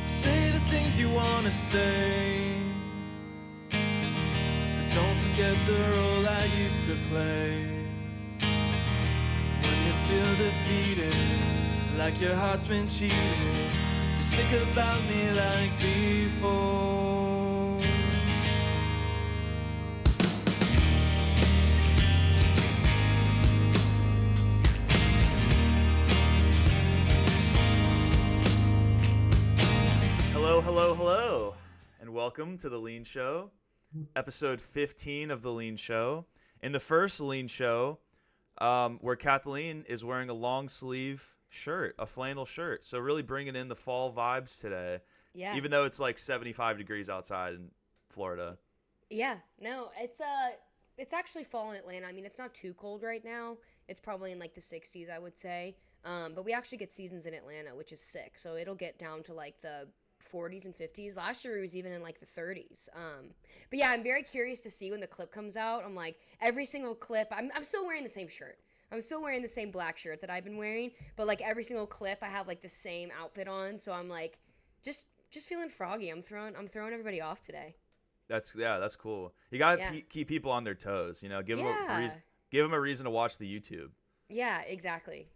Say the things you wanna say, but don't forget the role I used to play. When you feel defeated, like your heart's been cheated, just think about me like before. Hello, and welcome to the Leen Show, episode 15 of the Leen Show. In the first Leen Show, where Kathleen is wearing a long sleeve shirt, a flannel shirt, so really bringing in the fall vibes today. Yeah. Even though it's like 75 degrees outside in Florida. Yeah. No, it's actually fall in Atlanta. I mean, it's not too cold right now. It's probably in like the 60s, I would say. But we actually get seasons in Atlanta, which is sick. So it'll get down to like the 40s and 50s. Last year it was even in like the 30s. But yeah, I'm very curious to see when the clip comes out. I'm like, every single clip, I'm still wearing the same shirt. I'm still wearing the same black shirt that I've been wearing, but like every single clip I have like the same outfit on. So I'm like, just feeling froggy. I'm throwing everybody off today. That's cool. You gotta keep people on their toes, you know, give them a reason to watch the YouTube. Yeah, exactly.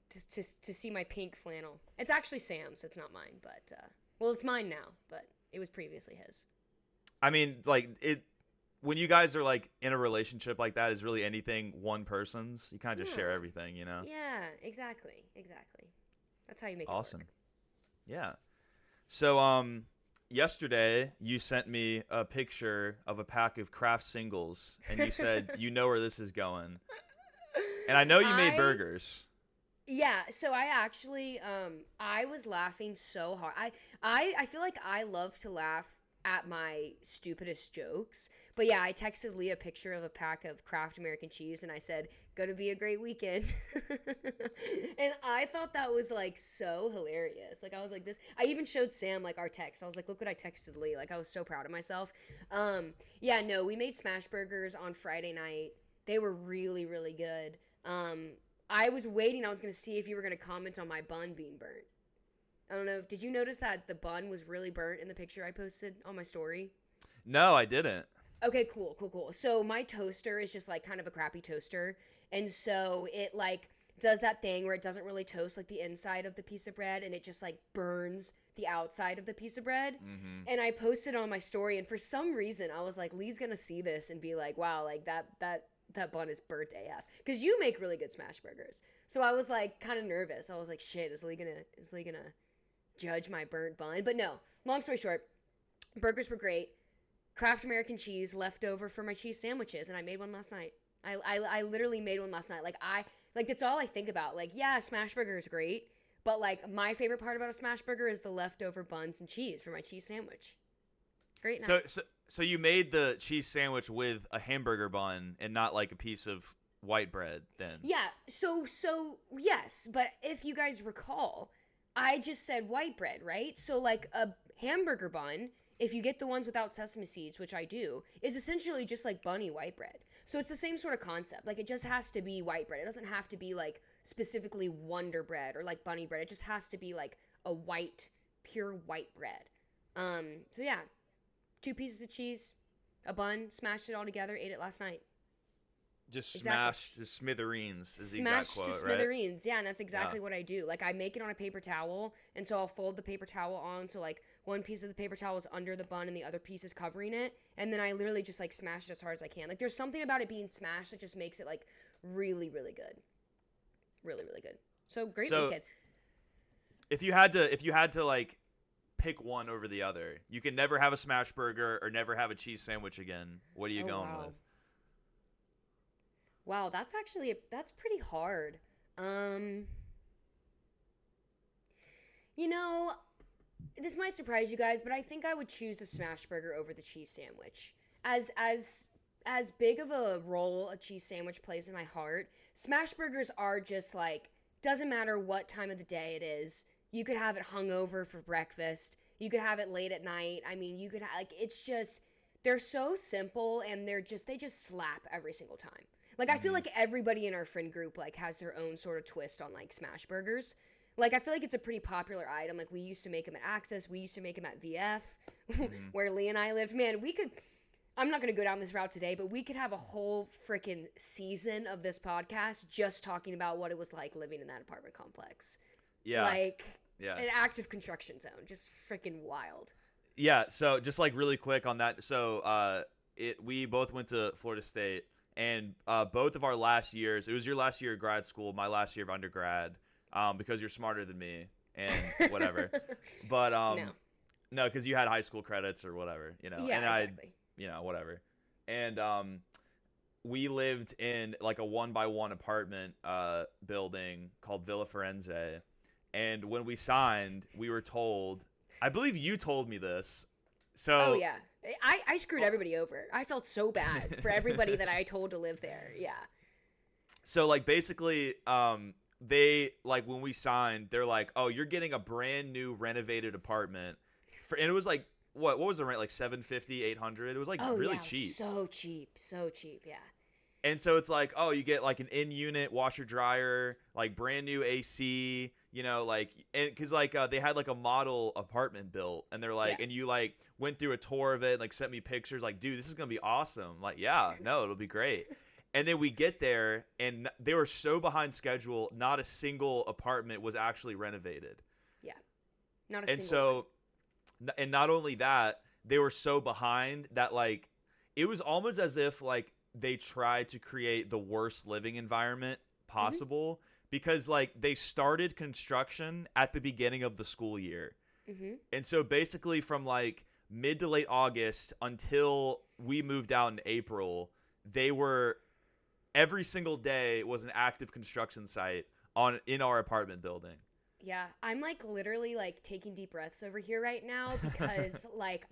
To see my pink flannel. It's actually Sam's. It's not mine, but well, it's mine now, but it was previously his. I mean, like when you guys are like in a relationship like that, is really anything one person's. You kind of just share everything, you know? Yeah, exactly. That's how you make awesome. it work. Yeah. So yesterday you sent me a picture of a pack of Kraft singles, and you said you know where this is going. And I know you made burgers. Yeah, so I actually I was laughing so hard. I feel like I love to laugh at my stupidest jokes. But yeah, I texted Lee a picture of a pack of Kraft American cheese, and I said, "Gonna be a great weekend." And I thought that was like so hilarious. Like I was like this. I even showed Sam like our text. I was like, "Look what I texted Lee." Like I was so proud of myself. Yeah, no, we made smash burgers on Friday night. They were really, really good. I was waiting. I was going to see if you were going to comment on my bun being burnt. I don't know. Did you notice that the bun was really burnt in the picture I posted on my story? No, I didn't. Okay, cool. So my toaster is just like kind of a crappy toaster. And so it like does that thing where it doesn't really toast like the inside of the piece of bread, and it just like burns the outside of the piece of bread. Mm-hmm. And I posted on my story, and for some reason I was like, Lee's going to see this and be like, wow, like that bun is burnt AF, because you make really good smash burgers. So I was like kind of nervous. I was like, shit, is Lee gonna judge my burnt bun? But no, long story short, burgers were great. Kraft American cheese left over for my cheese sandwiches, and I made one last night. I literally made one last night. Like that's all I think about. Like, yeah, smash burger is great, but like my favorite part about a smash burger is the leftover buns and cheese for my cheese sandwich. Great night. So you made the cheese sandwich with a hamburger bun and not like a piece of white bread then? Yeah, so yes, but if you guys recall, I just said white bread, right? So like a hamburger bun, if you get the ones without sesame seeds, which I do, is essentially just like bunny white bread. So it's the same sort of concept. Like it just has to be white bread. It doesn't have to be like specifically Wonder Bread or like bunny bread. It just has to be like a pure white bread. So yeah. 2 pieces of cheese, a bun, smashed it all together, ate it last night. Just smashed to smithereens is the exact quote, Smashed to right? smithereens, yeah, and that's exactly what I do. Like, I make it on a paper towel, and so I'll fold the paper towel on, so, like, one piece of the paper towel is under the bun and the other piece is covering it, and then I literally just, like, smash it as hard as I can. Like, there's something about it being smashed that just makes it, like, really, really good. Really, really good. So, great weekend. If you had to, like, pick one over the other, you can never have a smash burger or never have a cheese sandwich again. What are you going with? Wow, that's pretty hard. You know, this might surprise you guys, but I think I would choose a smash burger over the cheese sandwich. As big of a role a cheese sandwich plays in my heart, smash burgers are just like, doesn't matter what time of the day it is. You could have it hungover for breakfast. You could have it late at night. I mean, you could have, like, it's just, they're so simple, and they just slap every single time. Like, I feel like everybody in our friend group, like, has their own sort of twist on, like, smash burgers. Like, I feel like it's a pretty popular item. Like, we used to make them at Access. We used to make them at VF, where Lee and I lived. Man, we could... I'm not going to go down this route today, but we could have a whole freaking season of this podcast just talking about what it was like living in that apartment complex. Yeah. Like, yeah. an active construction zone. Just freaking wild. Yeah, so just like really quick on that. So we both went to Florida State, and both of our last years, it was your last year of grad school, my last year of undergrad, because you're smarter than me and whatever. But no, because you had high school credits or whatever, you know. Yeah, and exactly. Whatever. And we lived in like a 1-by-1 apartment building called Villa Firenze. And when we signed, we were told, I believe you told me this. So Oh yeah. I screwed everybody over. I felt so bad for everybody that I told to live there. Yeah. So like basically they like when we signed, they're like, "Oh, you're getting a brand new renovated apartment." And it was like what was the rent, like $750, $800? It was like really cheap. So cheap, yeah. And so it's like, oh, you get like an in-unit washer dryer, like brand new AC, you know, like, and because like they had like a model apartment built, and they're like, and you like went through a tour of it, and, like sent me pictures, like, dude, this is gonna be awesome. Like, yeah, no, it'll be great. And then we get there, and they were so behind schedule, not a single apartment was actually renovated. Yeah, not a and single so one. And not only that, they were so behind that like it was almost as if like they tried to create the worst living environment possible, because like they started construction at the beginning of the school year. And so basically from like mid to late August until we moved out in April, they were every single day was an active construction site in our apartment building. Yeah, I'm like literally like taking deep breaths over here right now because like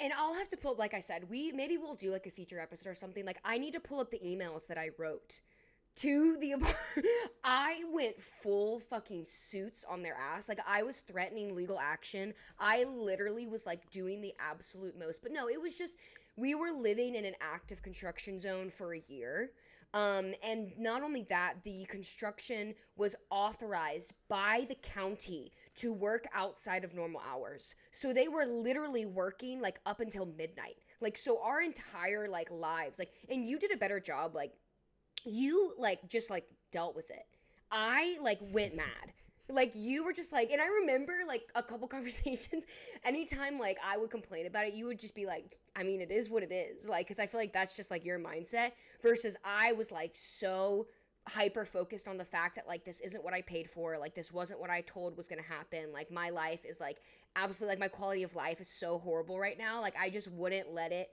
and I'll have to pull up, like I said, maybe we'll do like a feature episode or something. Like I need to pull up the emails that I wrote to the I went full fucking suits on their ass. Like I was threatening legal action. I literally was like doing the absolute most. But no, it was just we were living in an active construction zone for a year. And not only that, the construction was authorized by the county to work outside of normal hours. So they were literally working like up until midnight. Like, so our entire like lives, like, and you did a better job. Like you like just like dealt with it. I like went mad. Like you were just like, and I remember like a couple conversations, anytime like I would complain about it, you would just be like, I mean, it is what it is. Like, cause I feel like that's just like your mindset versus I was like so hyper focused on the fact that like, this isn't what I paid for. Like, this wasn't what I told was going to happen. Like my life is like absolutely like my quality of life is so horrible right now. Like I just wouldn't let it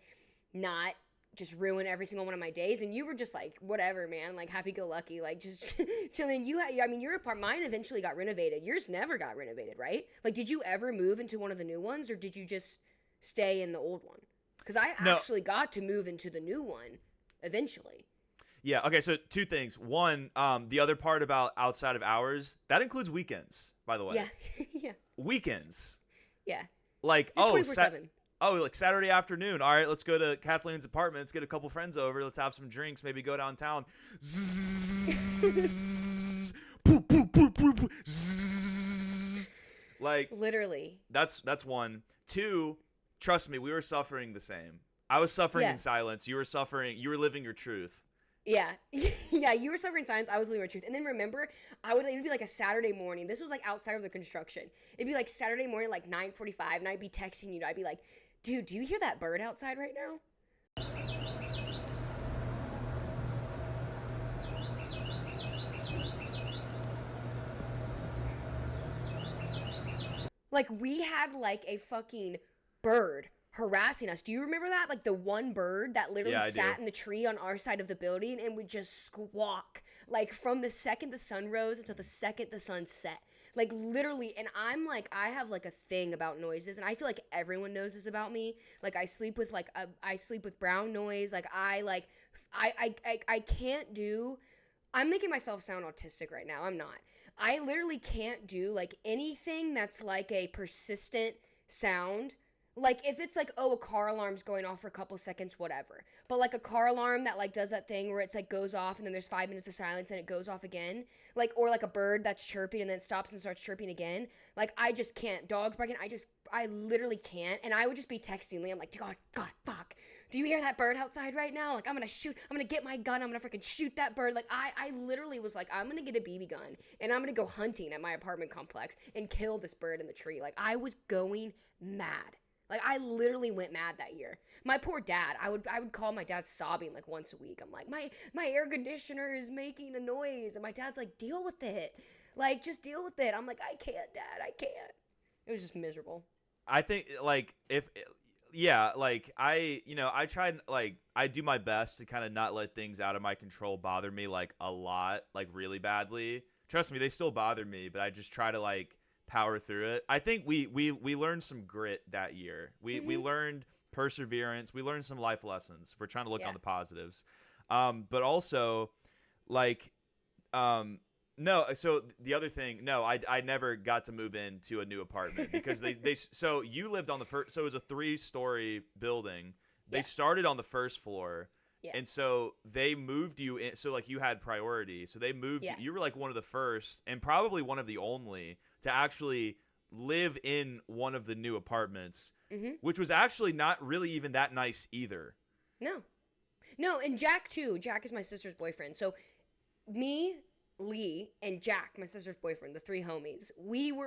not just ruin every single one of my days. And you were just like, whatever, man, like happy-go-lucky, like just chilling. I mean, your apartment, mine eventually got renovated. Yours never got renovated, right? Like, did you ever move into one of the new ones, or did you just stay in the old one? Because I actually got to move into the new one eventually. Yeah, okay, so two things. One, the other part about outside of hours, that includes weekends, by the way. Yeah. Yeah. Weekends. Yeah. Like, just 24/7. Like Saturday afternoon. All right, let's go to Kathleen's apartment. Let's get a couple friends over. Let's have some drinks. Maybe go downtown. Like literally. That's one. Two, trust me, we were suffering the same. I was suffering in silence. You were suffering. You were living your truth. Yeah. Yeah, you were suffering silence. I was living my truth. And then remember, it would be like a Saturday morning. This was like outside of the construction. It'd be like Saturday morning, like 9:45, and I'd be texting you. I'd be like, dude, do you hear that bird outside right now? Like, we had like a fucking bird harassing us. Do you remember that? Like the one bird that literally sat in the tree on our side of the building and would just squawk like from the second the sun rose until the second the sun set. Like literally, and I'm like, I have like a thing about noises, and I feel like everyone knows this about me. Like I sleep with brown noise. Like I can't do. I'm making myself sound autistic right now. I'm not. I literally can't do like anything that's like a persistent sound. Like, if it's like, oh, a car alarm's going off for a couple seconds, whatever. But like a car alarm that like does that thing where it's like goes off and then there's 5 minutes of silence and it goes off again. Like, or like a bird that's chirping and then it stops and starts chirping again. Like, I just can't. Dogs barking, I literally can't. And I would just be texting Lee. I'm like, God, fuck. Do you hear that bird outside right now? Like, I'm gonna get my gun. I'm gonna freaking shoot that bird. Like, I literally was like, I'm gonna get a BB gun and I'm gonna go hunting at my apartment complex and kill this bird in the tree. Like, I was going mad. Like, I literally went mad that year. My poor dad, I would call my dad sobbing like once a week. I'm like, my air conditioner is making a noise. And my dad's like, deal with it. Like, just deal with it. I'm like, I can't, Dad. I can't. It was just miserable. I think, like, like, I tried, like, I do my best to kind of not let things out of my control bother me, like, a lot, like, really badly. Trust me, they still bother me, but I just try to, like, power through it. I think we learned some grit that year. We learned perseverance. We learned some life lessons. If we're trying to look on the positives. But also, like, no. So the other thing, no, I never got to move into a new apartment because so you lived on the first. So it was a 3-story building. They started on the first floor. Yeah. And so they moved you in. So like you had priority. So they moved. Yeah. You were like one of the first and probably one of the only to actually live in one of the new apartments, which was actually not really even that nice either. No. And Jack too. Jack is my sister's boyfriend. So me, Lee, and Jack, my sister's boyfriend, the 3 homies,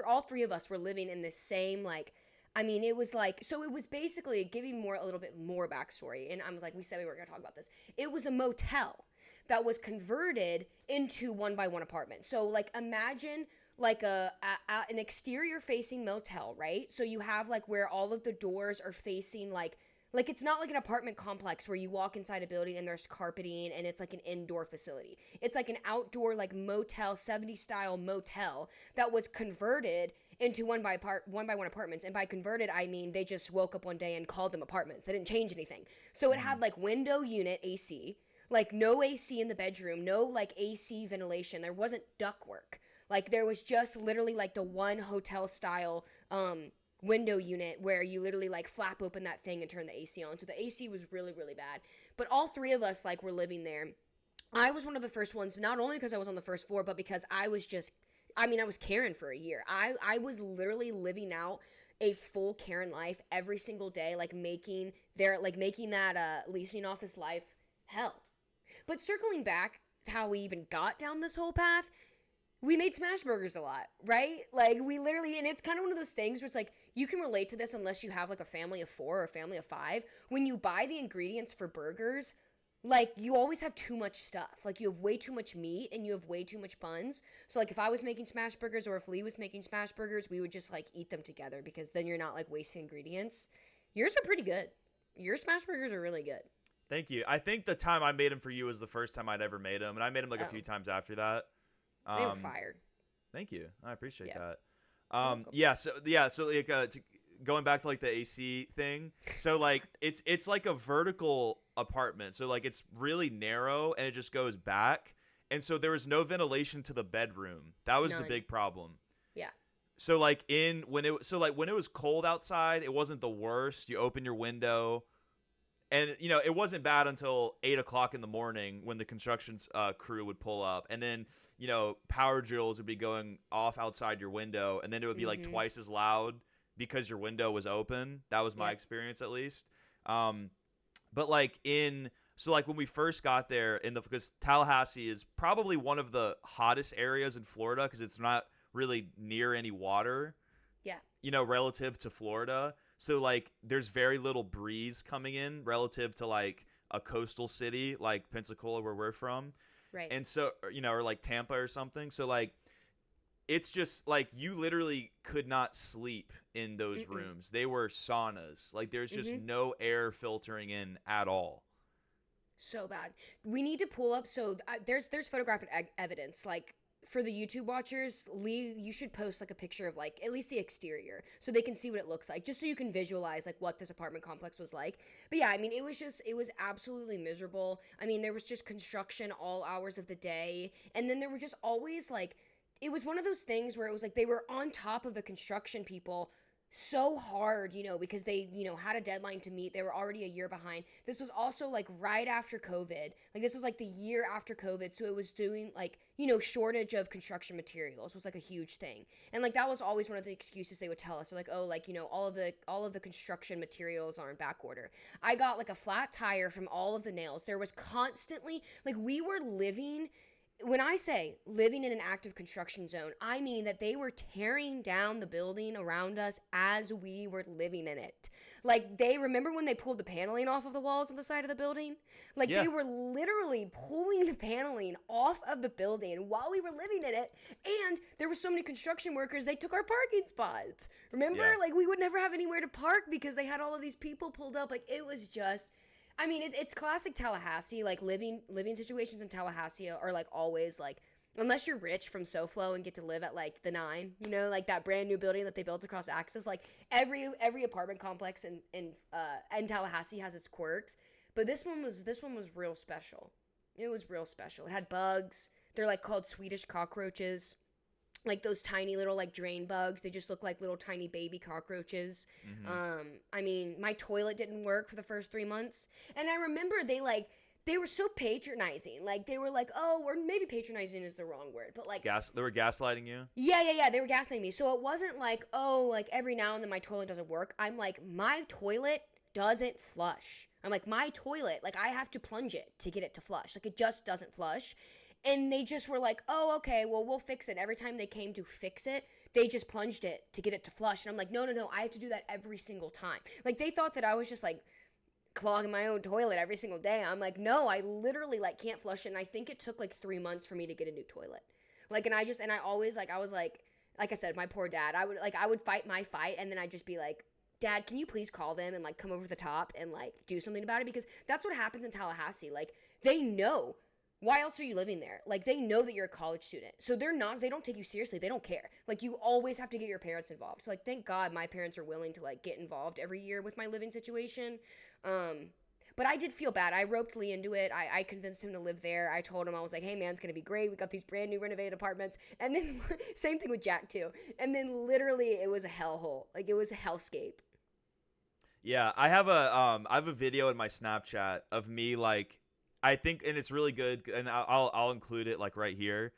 all 3 of us were living in this same, like, I mean, it was like, so it was basically giving a little bit more backstory. And I was like, we said we were going to talk about this. It was a motel that was converted into 1-by-1 apartment. So like, imagine like an exterior facing motel, right? So you have like where all of the doors are facing like it's not like an apartment complex where you walk inside a building and there's carpeting and it's like an indoor facility. It's like an outdoor like motel, 70s style motel that was converted into 1-by-1 apartments. And by converted, I mean they just woke up one day and called them apartments. They didn't change anything. So it had like window unit AC, like no AC in the bedroom, no like AC ventilation. There wasn't ductwork. Like there was just literally like the one hotel style window unit where you literally like flap open that thing and turn the AC on. So the AC was really, really bad. But all 3 of us like were living there. I was one of the first ones, not only because I was on the first floor, but because I was Karen for a year. I was literally living out a full Karen life every single day, like making that leasing office life hell. But circling back to how we even got down this whole path, we made smash burgers a lot, right? Like we literally, and it's kind of one of those things where it's like, you can relate to this unless you have like a family of 4 or a family of 5. When you buy the ingredients for burgers, like you always have too much stuff. Like you have way too much meat and you have way too much buns. So like if I was making smash burgers or if Lee was making smash burgers, we would just like eat them together because then you're not like wasting ingredients. Yours are pretty good. Your smash burgers are really good. Thank you. I think the time I made them for you was the first time I'd ever made them, and I made them like a few times after that. They were fired. Thanthat. I appreciate that. So like going back to like the AC thing. So like it's like a vertical apartment. So like it's really narrow and it just goes back. And so there was no ventilation to the bedroom. That was the big problem. Yeah. So like when it was cold outside, it wasn't the worst. You open your window. And, it wasn't bad until 8 o'clock in the morning when the construction crew would pull up. And then, power drills would be going off outside your window. And then it would be like twice as loud because your window was open. That was my experience, at least. But like when we first got there, because Tallahassee is probably one of the hottest areas in Florida because it's not really near any water. Yeah. Relative to Florida. So, like, there's very little breeze coming in relative to, like, a coastal city like Pensacola where we're from. Right. And so, or, like, Tampa or something. So, like, it's just, like, you literally could not sleep in those rooms. They were saunas. Like, there's just no air filtering in at all. So bad. We need to pull up. So, there's photographic evidence, like, for the YouTube watchers, Lee, you should post like a picture of like at least the exterior so they can see what it looks like, just so you can visualize like what this apartment complex was like. But yeah, I mean, it was absolutely miserable. I mean, there was just construction all hours of the day. And then there were just always like, it was one of those things where it was like they were on top of the construction people so hard, because they, had a deadline to meet. They were already a year behind. This was also like right after COVID. Like this was like the year after COVID. So it was doing like, shortage of construction materials was like a huge thing. And like that was always one of the excuses they would tell us. They're like, oh, like, all of the construction materials are in back order. I got like a flat tire from all of the nails. There was constantly like we were living. When I say living in an active construction zone, I mean that they were tearing down the building around us as we were living in it. Like, remember when they pulled the paneling off of the walls on the side of the building? Like, Yeah. they were literally pulling the paneling off of the building while we were living in it. And there were so many construction workers, they took our parking spots. Remember? Yeah. Like, we would never have anywhere to park because they had all of these people pulled up. Like, it was just... I mean, it's classic Tallahassee. Like living situations in Tallahassee are like always like, unless you're rich from SoFlo and get to live at like the 9, like that brand new building that they built across Axis. Like every apartment complex in Tallahassee has its quirks, but this one was real special. It was real special. It had bugs. They're like called Swedish cockroaches. Like those tiny little like drain bugs. They just look like little tiny baby cockroaches. I mean, my toilet didn't work for the first 3 months. And I remember they were so patronizing. Like they were like, oh, or maybe patronizing is the wrong word, but like They were gaslighting you? Yeah, they were gaslighting me. So it wasn't like, oh, like every now and then my toilet doesn't work. I'm like, my toilet doesn't flush. I'm like, my toilet, like I have to plunge it to get it to flush. Like it just doesn't flush. And they just were like, oh, okay, well, we'll fix it. Every time they came to fix it, they just plunged it to get it to flush. And I'm like, no, I have to do that every single time. Like, they thought that I was just, like, clogging my own toilet every single day. I'm like, no, I literally, like, can't flush it. And I think it took, like, 3 months for me to get a new toilet. Like, I always, like, I was, like I said, my poor dad. I would fight my fight, and then I'd just be like, Dad, can you please call them and, like, come over the top and, like, do something about it? Because that's what happens in Tallahassee. Like, they know. Why else are you living there? Like, they know that you're a college student. So they don't take you seriously. They don't care. Like, you always have to get your parents involved. So, like, thank God my parents are willing to, like, get involved every year with my living situation. But I did feel bad. I roped Lee into it. I convinced him to live there. I told him, I was like, hey, man, it's going to be great. We got these brand new renovated apartments. And then, same thing with Jack, too. And then, literally, it was a hellhole. Like, it was a hellscape. Yeah, I have a video in my Snapchat of me, like, I think, and it's really good, and I'll include it like right here.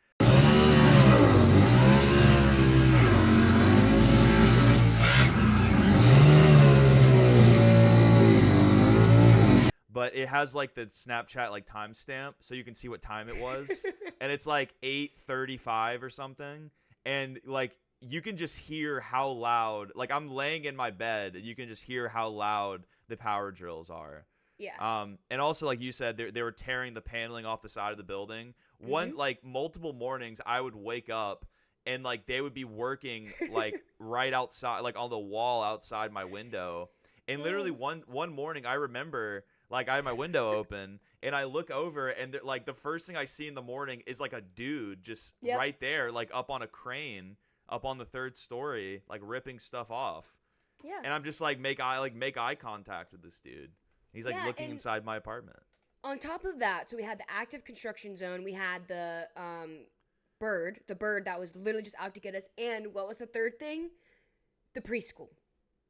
But it has like the Snapchat like timestamp, so you can see what time it was, and it's like 8:35 or something, and like you can just hear how loud. Like I'm laying in my bed, and you can just hear how loud the power drills are. Yeah. And also, like you said, they were tearing the paneling off the side of the building. Like multiple mornings, I would wake up and like they would be working like right outside, like on the wall outside my window. And literally one morning, I remember like I had my window open and I look over and like the first thing I see in the morning is like a dude just right there, like up on a crane, up on the 3rd story, like ripping stuff off. Yeah. And I'm just like make eye contact with this dude. He's like looking inside my apartment. On top of that, so we had the active construction zone. We had the bird that was literally just out to get us. And what was the third thing? The preschool.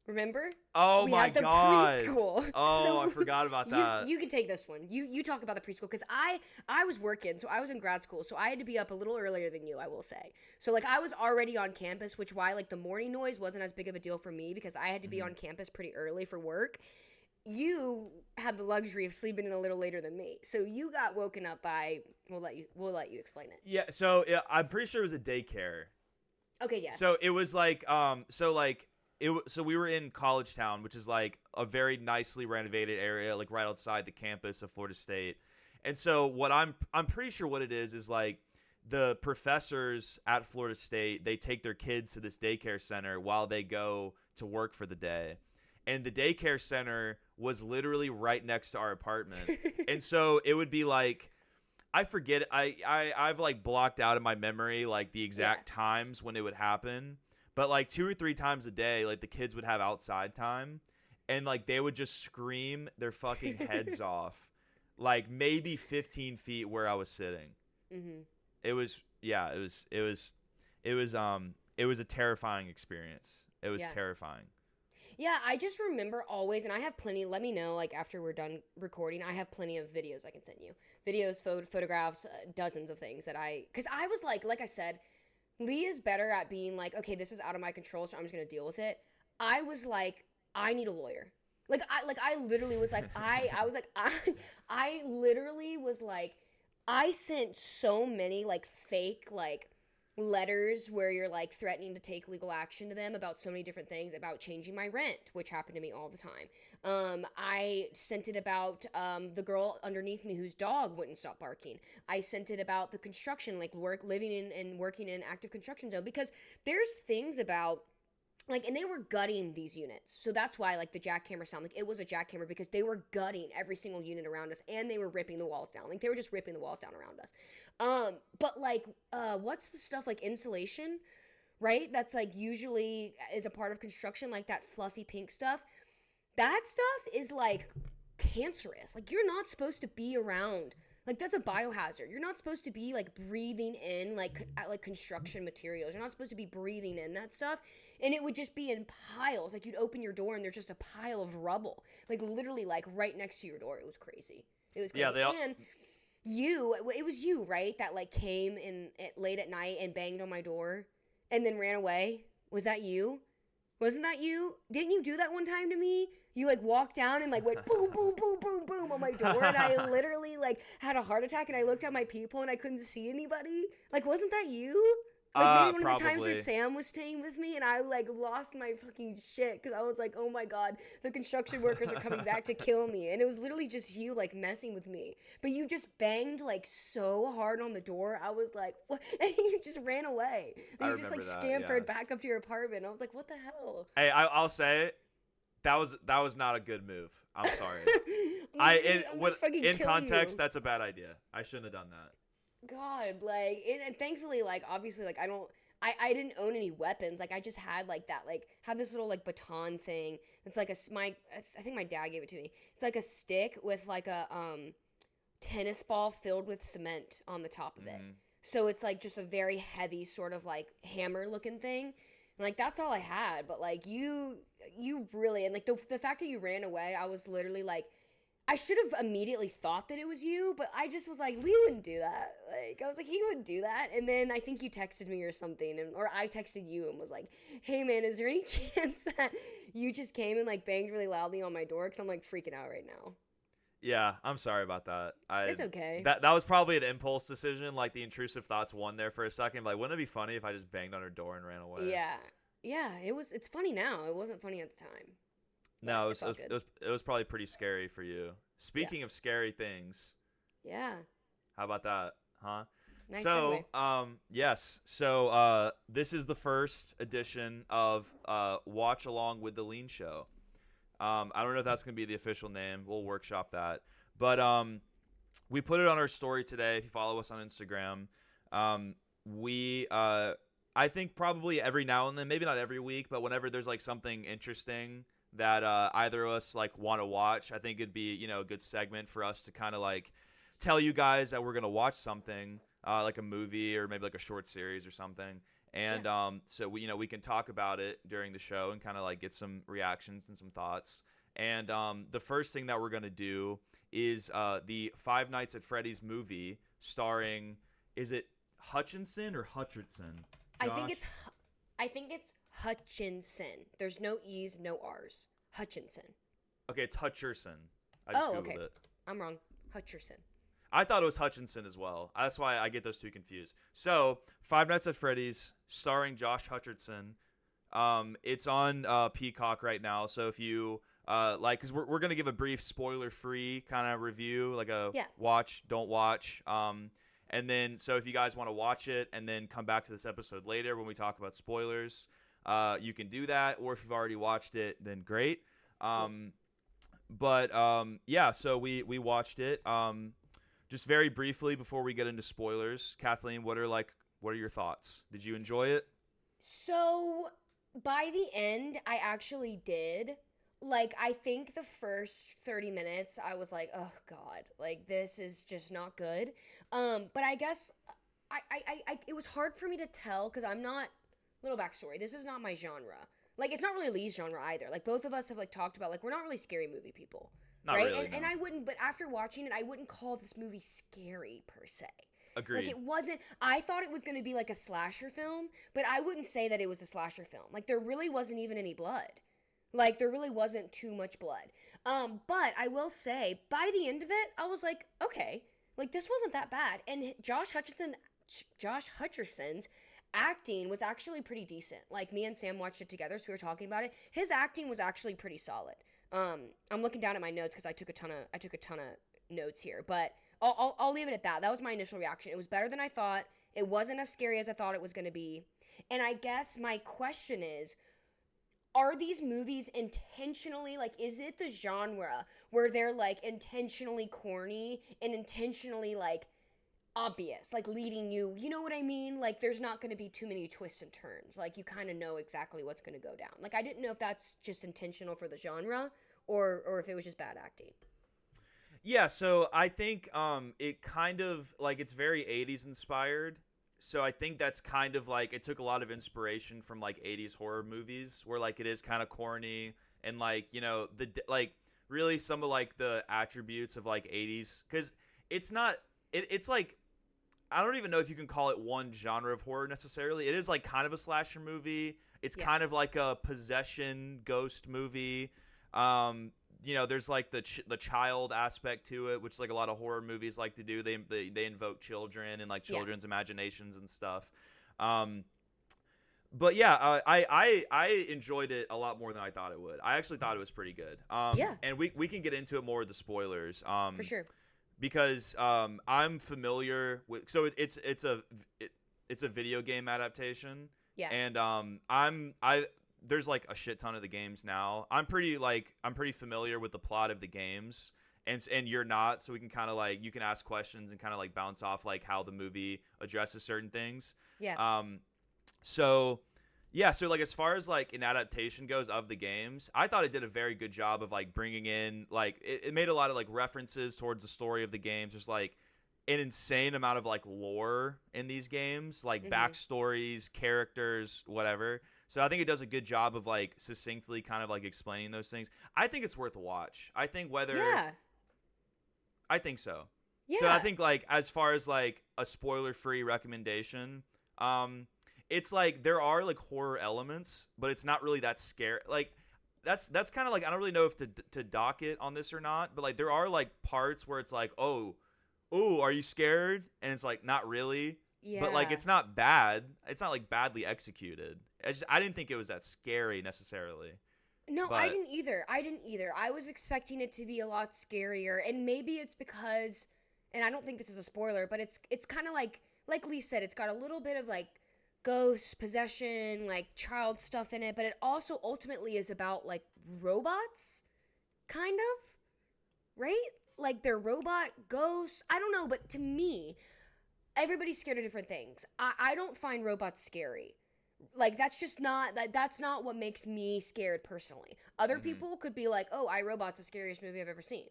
Remember? Oh we my had the God. Preschool. Oh, So I forgot about that. You can take this one. You talk about the preschool because I was working, so I was in grad school, so I had to be up a little earlier than you, I will say. So like I was already on campus, which why like the morning noise wasn't as big of a deal for me because I had to be on campus pretty early for work. You had the luxury of sleeping in a little later than me, so you got woken up by. We'll let you explain it. Yeah, so I'm pretty sure it was a daycare. Okay, yeah. So it was like so we were in College Town, which is like a very nicely renovated area, like right outside the campus of Florida State. And so what I'm pretty sure what it is like the professors at Florida State, they take their kids to this daycare center while they go to work for the day. And the daycare center was literally right next to our apartment. And so it would be like, I forget, I've like blocked out in my memory like the exact times when it would happen. But like 2 or 3 times a day, like the kids would have outside time and like they would just scream their fucking heads off, like maybe 15 feet where I was sitting. Mm-hmm. It was a terrifying experience. It was Yeah. terrifying. Yeah, I just remember always, and I have plenty. Let me know, like, after we're done recording, I have plenty of videos I can send you. Videos, photographs, dozens of things that because I was like I said, Lee is better at being like, okay, this is out of my control, so I'm just gonna deal with it. I was like, I need a lawyer. I literally was like, I literally was like, I sent so many, like, fake, like, letters where you're like threatening to take legal action to them about so many different things, about changing my rent, which happened to me all the time. I sent it about the girl underneath me whose dog wouldn't stop barking. I sent it about the construction, like living in and working in an active construction zone, because there's things about like, and they were gutting these units. So that's why, like, the jackhammer sound, like, it was a jackhammer because they were gutting every single unit around us, and they were ripping the walls down. Like, they were just ripping the walls down around us. But, like, what's the stuff, like, insulation, right? That's, like, usually is a part of construction, like, that fluffy pink stuff. That stuff is, like, cancerous. Like, you're not supposed to be around. Like, that's a biohazard. You're not supposed to be, like, breathing in, like construction materials. You're not supposed to be breathing in that stuff. And it would just be in piles. Like, you'd open your door and there's just a pile of rubble. Like, literally, like, right next to your door. It was crazy. It was crazy. Yeah, And it was you, right? That, like, came in late at night and banged on my door and then ran away. Was that you? Wasn't that you? Didn't you do that one time to me? You, like, walked down and, like, went boom, boom, boom, boom, boom on my door, and I literally, like, had a heart attack, and I looked at my peephole, and I couldn't see anybody. Like, wasn't that you? Like, maybe one of the times where Sam was staying with me, and I, like, lost my fucking shit, because I was like, oh my god, the construction workers are coming back to kill me, and it was literally just you, like, messing with me. But you just banged, like, so hard on the door, I was like, what? And you just ran away. And you just, like, scampered back up to your apartment. I was like, what the hell? Hey, I'll say, that was not a good move. I'm sorry. In context, that's a bad idea. I shouldn't have done that. God, like, and thankfully, like, obviously, like, I didn't own any weapons. Like, I just had, like, that, like, have this little, like, baton thing. It's like I think my dad gave it to me. It's like a stick with, like, a tennis ball filled with cement on the top of it. So it's, like, just a very heavy sort of, like, hammer looking thing. And, like, that's all I had. But, like, you really, and, like, the fact that you ran away, I was literally, like, I should have immediately thought that it was you, but I just was like, Lee wouldn't do that. Like, I was like, he wouldn't do that. And then I think you texted me or something, or I texted you and was like, hey man, is there any chance that you just came and, like, banged really loudly on my door? Because I'm, like, freaking out right now. Yeah, I'm sorry about that. It's okay. That was probably an impulse decision. Like, the intrusive thoughts won there for a second. Like, wouldn't it be funny if I just banged on her door and ran away? Yeah. It's funny now. It wasn't funny at the time. No, it was probably pretty scary for you. Speaking of scary things. Yeah. How about that, huh? Nice so, segue. yes. So, this is the first edition of Watch Along with the Leen Show. I don't know if that's going to be the official name. We'll workshop that. But we put it on our story today. If you follow us on Instagram, I think probably every now and then, maybe not every week, but whenever there's, like, something interesting that either of us, like, want to watch, I think it'd be, you know, a good segment for us to kind of, like, tell you guys that we're going to watch something, like a movie or maybe like a short series or something. And so we can talk about it during the show and kind of, like, get some reactions and some thoughts. And the first thing that we're going to do is the Five Nights at Freddy's movie starring, is it Hutchinson or Hutcherson? Josh? I think it's Hutchinson. There's no E's, no R's. Hutchinson. Okay, it's Hutcherson. I just Googled it. I'm wrong. Hutcherson. I thought it was Hutchinson as well. That's why I get those two confused. So, Five Nights at Freddy's, starring Josh Hutcherson. It's on Peacock right now. So if you because we're gonna give a brief spoiler-free kind of review, like a watch, don't watch. And then, so if you guys want to watch it and then come back to this episode later when we talk about spoilers, you can do that. Or if you've already watched it, then great. So we watched it. Just very briefly before we get into spoilers, Kathleen, what are your thoughts? Did you enjoy it? So by the end, I actually did. Like, I think the first 30 minutes, I was like, oh God, like, this is just not good. But I guess it was hard for me to tell because I'm not, little backstory, this is not my genre. like it's not really Lee's genre either. Like both of us have like talked about like we're not really scary movie people. Not right? really, And no. I wouldn't, but after watching it, I wouldn't call this movie scary per se. Agreed. Like it wasn't. I thought it was going to be like a slasher film, but I wouldn't say that it was a slasher film. Like there really wasn't even any blood. Like there really wasn't too much blood. But I will say, by the end of it, I was like, okay, like this wasn't that bad. And Josh Hutcherson's acting was actually pretty decent. Like me and Sam watched it together, so we were talking about it. His acting was actually pretty solid. I'm looking down at my notes because I took a ton of notes here, but I'll leave it at that. That was my initial reaction. It was better than I thought. It wasn't as scary as I thought it was going to be. And I guess my question is, are these movies intentionally, like, is it the genre where they're, like, intentionally corny and intentionally, like, obvious, like, leading you, you know what I mean? Like, there's not going to be too many twists and turns. Like, you kind of know exactly what's going to go down. Like, I didn't know if that's just intentional for the genre or if it was just bad acting. Yeah, so I think it kind of like it's very 80s inspired. So I think that's kind of like it took a lot of inspiration from like 80s horror movies where like it is kind of corny and like, you know, the like really some of like the attributes of like 80s cuz it's not it's like I don't even know if you can call it one genre of horror necessarily. It is like kind of a slasher movie. It's kind of like a possession ghost movie. You know, there's like the child aspect to it, which like a lot of horror movies like to do. They invoke children and like children's imaginations and stuff. But yeah, I enjoyed it a lot more than I thought it would. I actually thought it was pretty good. And we can get into it more with the spoilers. For sure. Because I'm familiar with it's a video game adaptation. Yeah. And there's like a shit ton of the games now. I'm pretty familiar with the plot of the games, and you're not, so we can kind of like you can ask questions and kind of like bounce off like how the movie addresses certain things. Yeah. So like as far as like an adaptation goes of the games, I thought it did a very good job of like bringing in like it made a lot of like references towards the story of the games. There's like an insane amount of like lore in these games, like backstories, characters, whatever. So I think it does a good job of like succinctly kind of like explaining those things. I think it's worth a watch. I think I think so. Yeah. So I think like as far as like a spoiler-free recommendation, it's like there are like horror elements, but it's not really that scary. Like that's kind of like I don't really know if to dock it on this or not, but like there are like parts where it's like, oh, are you scared? And it's like not really. Yeah. But like it's not bad. It's not like badly executed. I didn't think it was that scary necessarily. No, I didn't either. I was expecting it to be a lot scarier, and maybe it's because, and I don't think this is a spoiler, but it's kind of like Lee said, it's got a little bit of like ghost possession, like child stuff in it, but it also ultimately is about like robots, kind of, right? Like they're robot ghosts. I don't know, but to me, everybody's scared of different things. I don't find robots scary. Like that's not what makes me scared personally. Other people could be like, "Oh, iRobot's the scariest movie I've ever seen."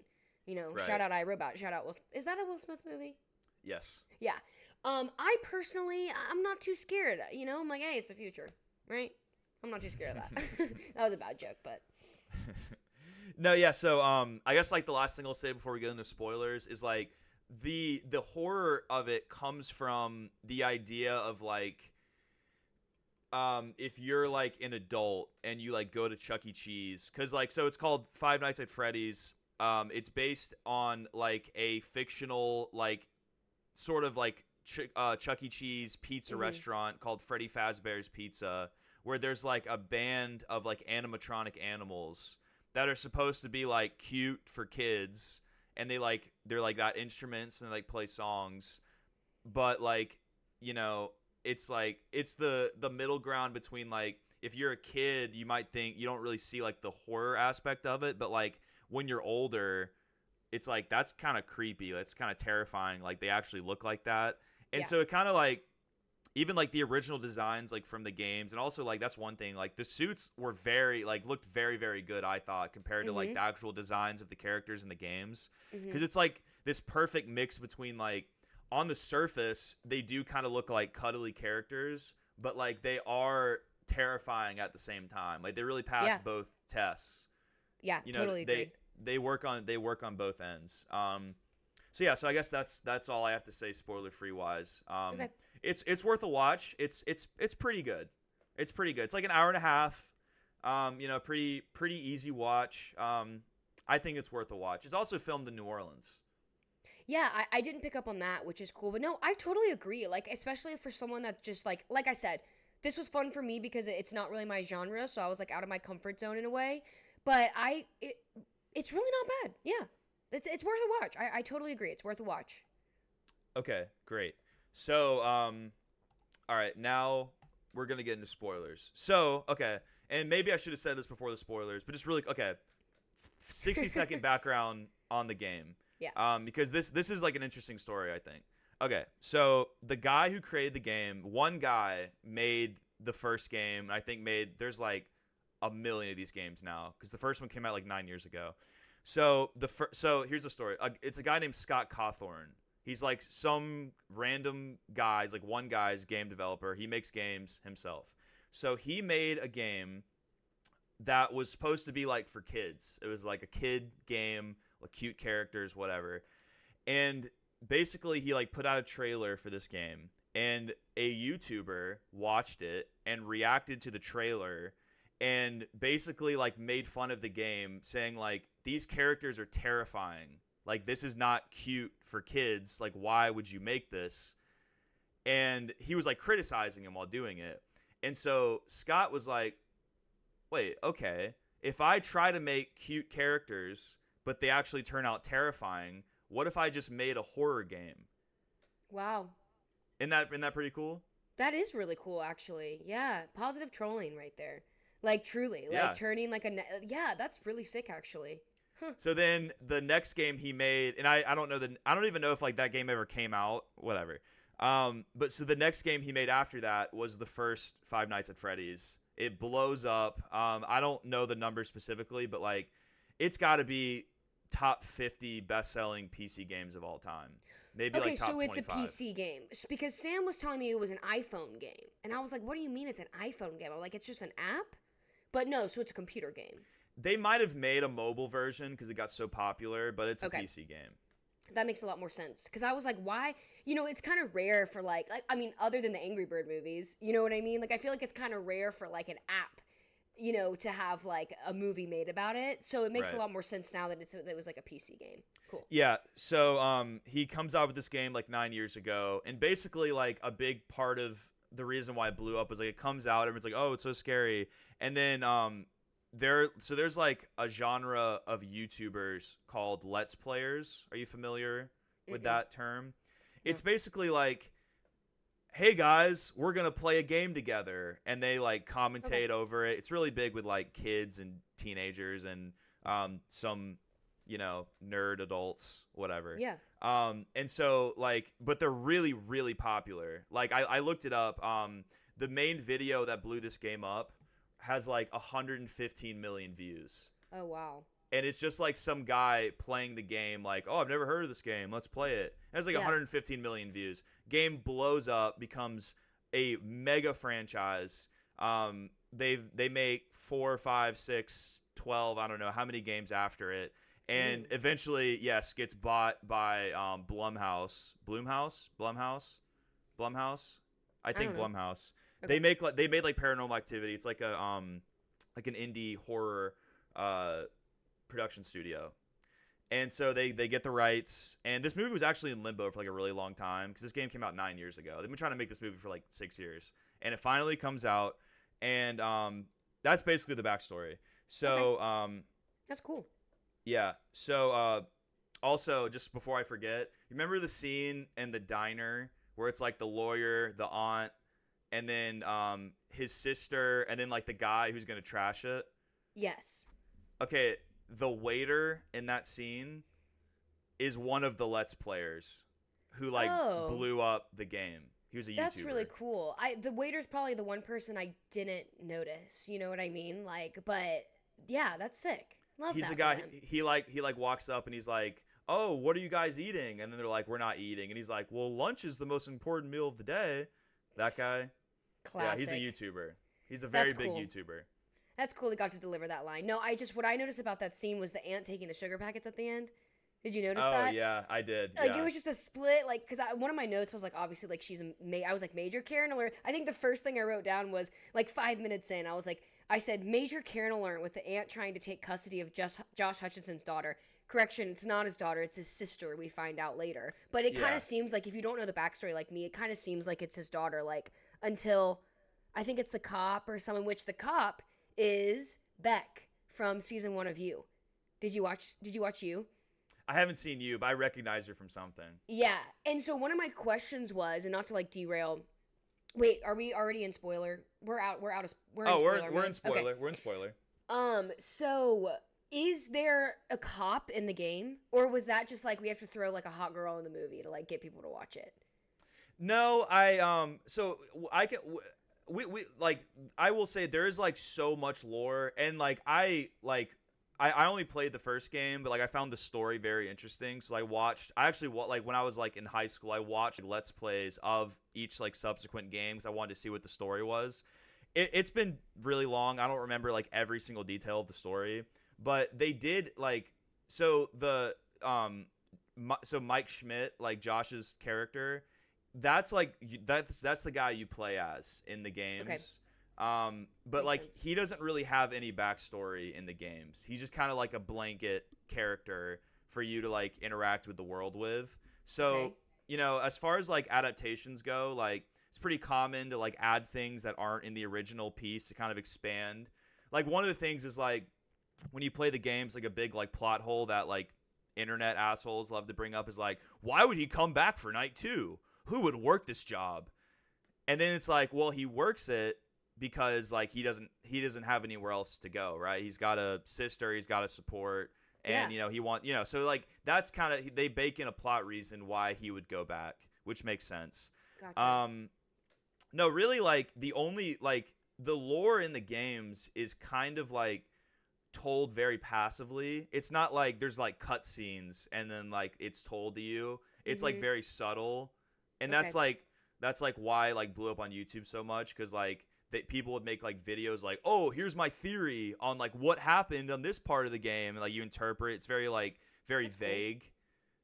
You know, right. Shout out iRobot. Shout out Will. Is that a Will Smith movie? Yes. Yeah. I personally, I'm not too scared. You know, I'm like, hey, it's the future, right? I'm not too scared of that. That was a bad joke, but. No, yeah. So, I guess like the last thing I'll say before we get into spoilers is like the horror of it comes from the idea of like. If you're like an adult and you like go to Chuck E. Cheese, because like so it's called Five Nights at Freddy's. It's based on like a fictional like sort of like Chuck E. Cheese pizza restaurant called Freddy Fazbear's Pizza, where there's like a band of like animatronic animals that are supposed to be like cute for kids, and they're like got instruments and they like play songs, but like you know. It's like it's the middle ground between like if you're a kid you might think you don't really see like the horror aspect of it, but like when you're older it's like that's kind of creepy, that's kind of terrifying, like they actually look like that. And so it kind of like even like the original designs like from the games, and also like that's one thing, like the suits were very like looked very very good I thought compared to like the actual designs of the characters in the games, because it's like this perfect mix between like on the surface, they do kind of look like cuddly characters, but like they are terrifying at the same time. Like they really pass both tests. Yeah, You know, totally agree. they work on both ends. So I guess that's all I have to say spoiler free wise. Okay. It's worth a watch. It's pretty good. It's pretty good. It's like an hour and a half. Pretty easy watch. I think it's worth a watch. It's also filmed in New Orleans. Yeah, I didn't pick up on that, which is cool. But no, I totally agree. Like, especially for someone that just like I said, this was fun for me because it's not really my genre, so I was like out of my comfort zone in a way. But it's really not bad. Yeah, it's worth a watch. I totally agree. It's worth a watch. Okay, great. So, all right, now we're gonna get into spoilers. So, okay, and maybe I should have said this before the spoilers, but just really, okay, 60-second background on the game. Yeah. Because this is like an interesting story, I think. Okay, so the guy who created the game, one guy made the first game. I think there's like a million of these games now because the first one came out like 9 years ago. So so here's the story. It's a guy named Scott Cawthorn. He's like some random guy. He's like one guy's game developer. He makes games himself. So he made a game that was supposed to be like for kids. It was like a kid game, like cute characters, whatever. And basically he like put out a trailer for this game, and a YouTuber watched it and reacted to the trailer and basically like made fun of the game, saying like, these characters are terrifying. Like, this is not cute for kids. Like, why would you make this? And he was like criticizing him while doing it. And so Scott was like, wait, okay, if I try to make cute characters but they actually turn out terrifying, what if I just made a horror game? Wow. Isn't that pretty cool? That is really cool, actually. Yeah, positive trolling right there. Like, truly. Like, turning like yeah, that's really sick, actually. Huh. So then the next game he made, and I don't even know if like that game ever came out, whatever. But so the next game he made after that was the first Five Nights at Freddy's. It blows up. I don't know the number specifically, but like it's got to be top 50 best-selling PC games of all time. Maybe like top 25. Okay, so it's a PC game. Because Sam was telling me it was an iPhone game. And I was like, what do you mean it's an iPhone game? I'm like, it's just an app? But no, so it's a computer game. They might have made a mobile version because it got so popular, but it's a PC game. That makes a lot more sense. Because I was like, why? You know, it's kind of rare for like, I mean, other than the Angry Bird movies, you know what I mean? Like, I feel like it's kind of rare for like an app, you know, to have like a movie made about it. So it makes a lot more sense now that it was like a PC game. Cool. Yeah. So he comes out with this game like 9 years ago, and basically like a big part of the reason why it blew up was like it comes out, everyone's like, oh, it's so scary, and then there's like a genre of YouTubers called Let's Players. Are you familiar with that term? Yeah. It's basically like, hey guys, we're gonna play a game together, and they like commentate over it. It's really big with like kids and teenagers and some, you know, nerd adults, whatever. Yeah. And so like, but they're really, really popular. Like I looked it up. The main video that blew this game up has like 115 million views. Oh wow. And it's just like some guy playing the game like, oh, I've never heard of this game, let's play it. It has like 115 million views. Game blows up, becomes a mega franchise. They make 4, 5, 6, 12, I don't know how many games after it. And eventually, yes, gets bought by Blumhouse. I think Blumhouse. Okay. They made like Paranormal Activity. It's like a like an indie horror production studio. And so they get the rights. And this movie was actually in limbo for like a really long time because this game came out 9 years ago. They've been trying to make this movie for like 6 years, and it finally comes out. And that's basically the backstory. So that's cool. Yeah. So also, just before I forget, you remember the scene in the diner where it's like the lawyer, the aunt, and then his sister, and then like the guy who's gonna trash it? Yes. Okay. The waiter in that scene is one of the Let's Players who like blew up the game. He was a YouTuber. That's really cool. The waiter's probably the one person I didn't notice. You know what I mean? Like, but yeah, that's sick. Love He's that a guy. for him. He like walks up and he's like, "Oh, what are you guys eating?" And then they're like, "We're not eating." And he's like, "Well, lunch is the most important meal of the day." That guy. Classic. Yeah, he's a YouTuber. He's a very That's big cool. YouTuber. That's cool. They got to deliver that line. No, what I noticed about that scene was the ant taking the sugar packets at the end. Did you notice Oh that? yeah, I did. Like Yeah. it was just a split, like because one of my notes was like obviously like I was like Major Karen alert. I think the first thing I wrote down was like 5 minutes in, I said Major Karen alert with the aunt trying to take custody of Josh Hutchinson's daughter. Correction, it's not his daughter, it's his sister. We find out later, but it kind Yeah. of seems like if you don't know the backstory like me, it kind of seems like it's his daughter. Like until I think it's the cop or someone, which the cop is Beck from season 1 of You. Did you watch You? I haven't seen You, but I recognize her from something. Yeah. And so one of my questions was, and not to like derail. Wait, are we already in spoiler? We're in spoiler. We're in spoiler. Okay. We're in spoiler. So is there a cop in the game, or was that just like we have to throw like a hot girl in the movie to like get people to watch it? No, so I can we like I will say there is like so much lore, and like I only played the first game, but like I found the story very interesting. So I actually like when I was like in high school, I watched like, let's plays of each like subsequent game because I wanted to see what the story was. It's been really long. I don't remember like every single detail of the story, but they did like so the so Mike Schmidt, like Josh's character, that's the guy you play as in the games. Okay. But Makes like sense. he doesn't really have any backstory in the games. He's just kind of like a blanket character for you to like interact with the world with. So, Okay. as far as like adaptations go, like it's pretty common to like add things that aren't in the original piece to kind of expand. Like one of the things is like when you play the games, like a big like plot hole that like internet assholes love to bring up is like, why would he come back for night 2? Who would work this job? And then it's like, well, he works it because like he doesn't have anywhere else to go, right? He's got a sister, he's got a support, and Yeah. so like that's kind of, they bake in a plot reason why he would go back, which makes sense. Gotcha. No, really, like the only like the lore in the games is kind of like told very passively. It's not like there's like cutscenes and then like it's told to you. It's like very subtle, and Okay. that's like why like blew up on YouTube so much, because like people would make like videos like, oh, here's my theory on like what happened on this part of the game, and like you interpret. It's very That's cool. vague.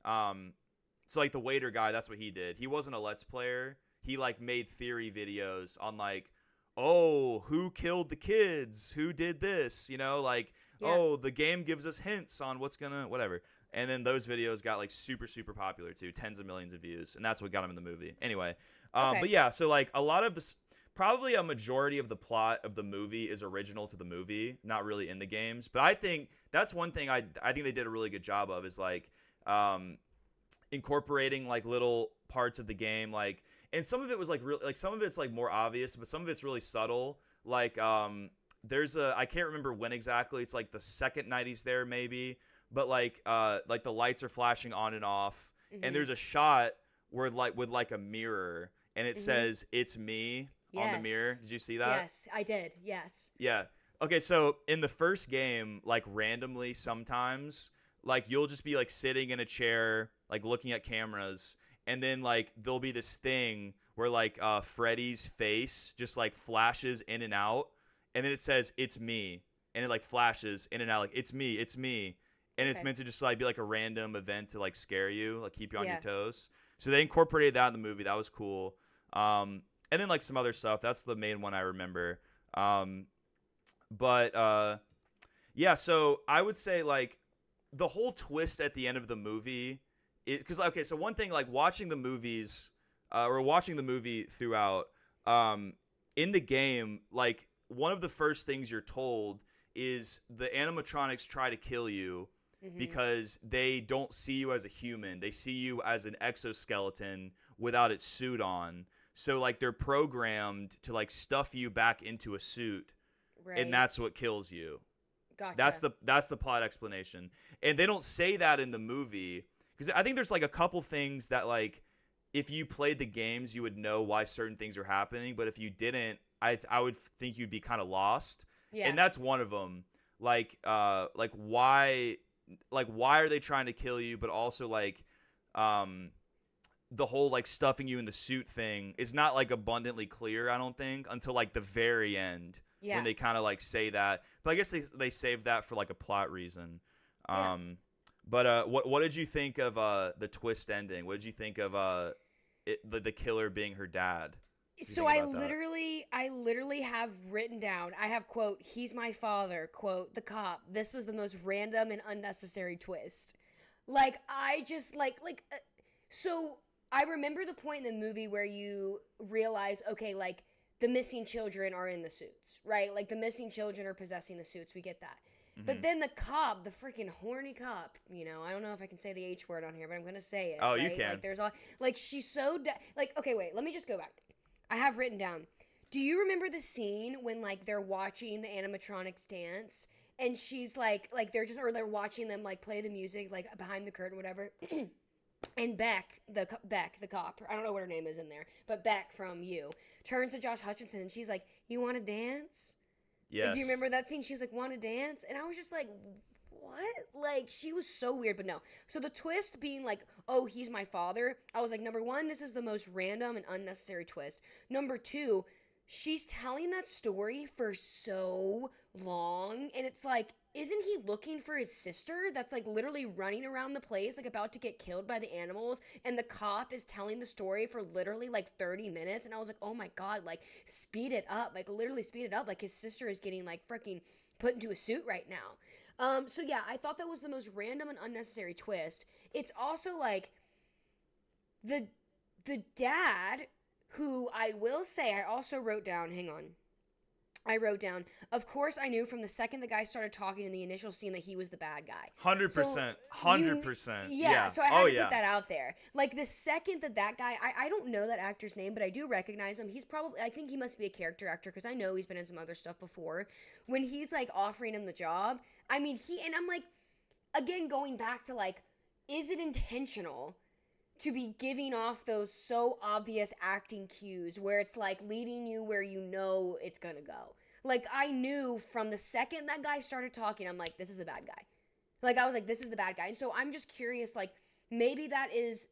So like the waiter guy, that's what he did. He wasn't a let's player. He like made theory videos on like, oh, who killed the kids? Who did this? Like, Yeah. oh, the game gives us hints on what's gonna whatever. And then those videos got like super, super popular too, tens of millions of views, and that's what got him in the movie. Anyway, Okay. but yeah, so like a lot of this, probably a majority of the plot of the movie is original to the movie, not really in the games. But I think that's one thing I think they did a really good job of is like incorporating like little parts of the game, like, and some of it was like really like some of it's like more obvious, but some of it's really subtle. Like there's I can't remember when exactly. It's like the second night he's there maybe, but like the lights are flashing on and off, and there's a shot where like with like a mirror, and it says "It's me" on the mirror. Yes. Did you see that? Yes, I did. Yes. Yeah. Okay, so in the first game, like randomly sometimes, like you'll just be like sitting in a chair, like looking at cameras, and then like there'll be this thing where like Freddy's face just like flashes in and out, and then it says "It's me," and it like flashes in and out like "It's me, it's me," and it's Okay. meant to just like be like a random event to like scare you, like keep you on Yeah. your toes. So they incorporated that in the movie. That was cool. And then like some other stuff. That's the main one I remember. But yeah, so I would say like the whole twist at the end of the movie is because okay, so one thing like watching the movies or watching the movie throughout in the game, like one of the first things you're told is the animatronics try to kill you because they don't see you as a human. They see you as an exoskeleton without its suit on. So like they're programmed to like stuff you back into a suit, Right. and that's what kills you. Gotcha. That's the plot explanation. And they don't say that in the movie because I think there's like a couple things that like if you played the games you would know why certain things are happening, but if you didn't, I would think you'd be kind of lost. Yeah. And that's one of them. Like why are they trying to kill you, but also like the whole like stuffing you in the suit thing is not like abundantly clear, I don't think, until like the very end when they kind of like say that. But I guess they saved that for like a plot reason. But what did you think of the twist ending? What did you think of the killer being her dad? So I literally have written down, I have, quote, "He's my father," quote, "the cop. This was the most random and unnecessary twist." Like, I just, so I remember the point in the movie where you realize, okay, like, the missing children are in the suits, right? Like, the missing children are possessing the suits. We get that. Mm-hmm. But then the cop, the freaking horny cop, I don't know if I can say the H word on here, but I'm going to say it. Oh, right? you can. Like, there's all, like, she's so, okay, wait, let me just go back. I have written down, do you remember the scene when, like, they're watching the animatronics dance, and she's, like they're watching them, like, play the music, like, behind the curtain, whatever, and Beck, the cop, I don't know what her name is in there, but Beck from You, turns to Josh Hutcherson, and she's like, "You want to dance?" Yes. Like, do you remember that scene? She was like, "Want to dance?" And I was just like, what? Like, she was so weird, but no. So the twist being like, oh, he's my father, I was like, number one, this is the most random and unnecessary twist. Number two, she's telling that story for so long, and it's like, isn't he looking for his sister that's, like, literally running around the place, like, about to get killed by the animals, and the cop is telling the story for literally, like, 30 minutes, and I was like, oh my god, like, speed it up, like, literally speed it up, like, his sister is getting, like, freaking put into a suit right now. So yeah, I thought that was the most random and unnecessary twist. It's also like the dad, who I will say, I also wrote down, hang on. I wrote down, of course I knew from the second the guy started talking in the initial scene that he was the bad guy. 100%. 100%. Yeah, so I had to put that out there. Like, the second that guy, I don't know that actor's name, but I do recognize him. He's probably, I think he must be a character actor, because I know he's been in some other stuff before. When he's, like, offering him the job, I mean, and I'm like, again, going back to, like, is it intentional to be giving off those so obvious acting cues where it's, like, leading you where you know it's gonna go? Like, I knew from the second that guy started talking, I'm like, this is the bad guy. Like, I was like, this is the bad guy. And so I'm just curious, like, maybe that is,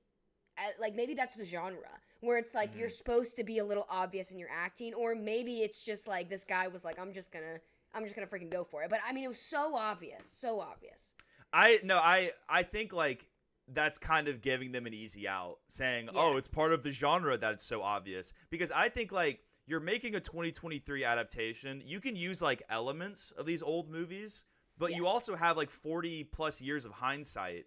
like, maybe that's the genre, where it's, like, you're supposed to be a little obvious in your acting, or maybe it's just, like, this guy was like, I'm just gonna freaking go for it. But, I mean, it was so obvious. I think, like, that's kind of giving them an easy out, saying, oh, it's part of the genre that it's so obvious. Because I think, like, you're making a 2023 adaptation. You can use, like, elements of these old movies, but you also have, like, 40 plus years of hindsight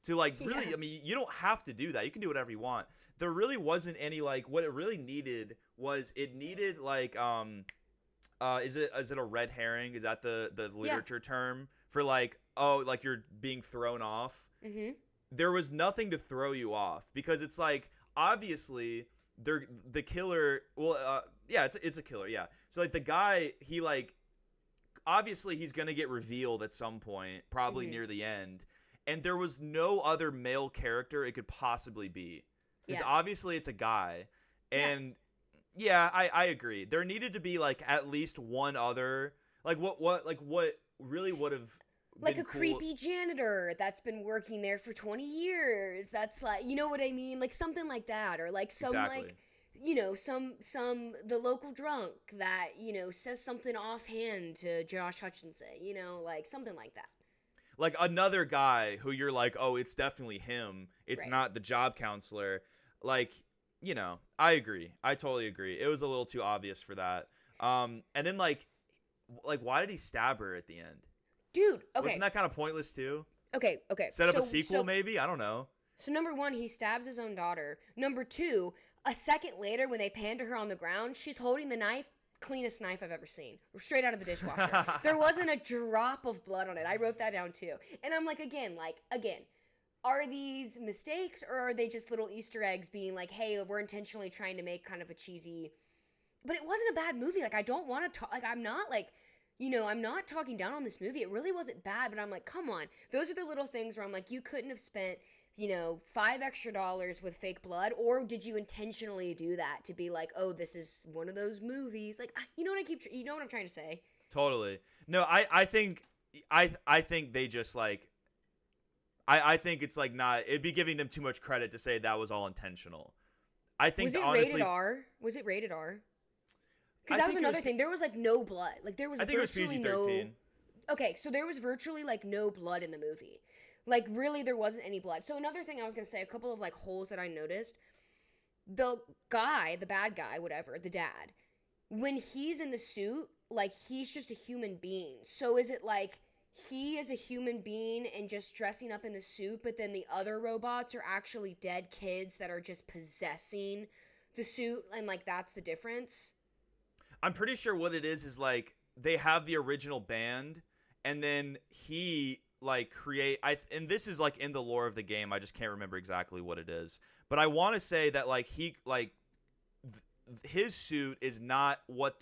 to, like, really, I mean, you don't have to do that. You can do whatever you want. There really wasn't any, like, what it really needed was it needed, like, is it a red herring? Is that the literature term for, like, oh, like, you're being thrown off? Mm-hmm. There was nothing to throw you off, because it's like, obviously the killer, well, it's a killer, yeah. So, like, the guy, he, like, obviously he's gonna get revealed at some point, probably near the end, and there was no other male character it could possibly be, because obviously it's a guy. And I agree, there needed to be, like, at least one other, like, what really would have, like, a creepy janitor that's been working there for 20 years. That's, like, you know what I mean? Like, something like that. Or, like, some, like, you know, the local drunk that, you know, says something offhand to Josh Hutcherson, you know, like, something like that. Like, another guy who you're like, oh, it's definitely him. It's not the job counselor. Like, you know, I agree. I totally agree. It was a little too obvious for that. And then, like, why did he stab her at the end? Dude, okay. Wasn't that kind of pointless, too? Okay. Set up a sequel, maybe? I don't know. So, number one, he stabs his own daughter. Number two, a second later, when they pan to her on the ground, she's holding the knife, cleanest knife I've ever seen. Straight out of the dishwasher. There wasn't a drop of blood on it. I wrote that down, too. And I'm like, again, are these mistakes, or are they just little Easter eggs being like, hey, we're intentionally trying to make kind of a cheesy... But it wasn't a bad movie. Like, I don't want to talk... Like, I'm not, like... You know, I'm not talking down on this movie. It really wasn't bad, but I'm like, come on. Those are the little things where I'm like, you couldn't have spent, you know, $5 extra with fake blood, or did you intentionally do that to be like, oh, this is one of those movies? Like, you know what I'm trying to say? Totally. No, I think they just, like, I think it's like not. It'd be giving them too much credit to say that was all intentional. I think Was it honestly, rated R? Was it rated R? Because I that was think it was another thing. There was like no blood. Like there was I think it was virtually PG-13. no. Okay, so there was virtually like no blood in the movie. Like really, there wasn't any blood. So another thing I was gonna say, a couple of like holes that I noticed. The guy, the bad guy, whatever, the dad, when he's in the suit, like he's just a human being. So is it like he is a human being and just dressing up in the suit, but then the other robots are actually dead kids that are just possessing the suit, and like that's the difference? I'm pretty sure what it is like they have the original band, and then he like and this is like in the lore of the game. I just can't remember exactly what it is, but I want to say that like his suit is not what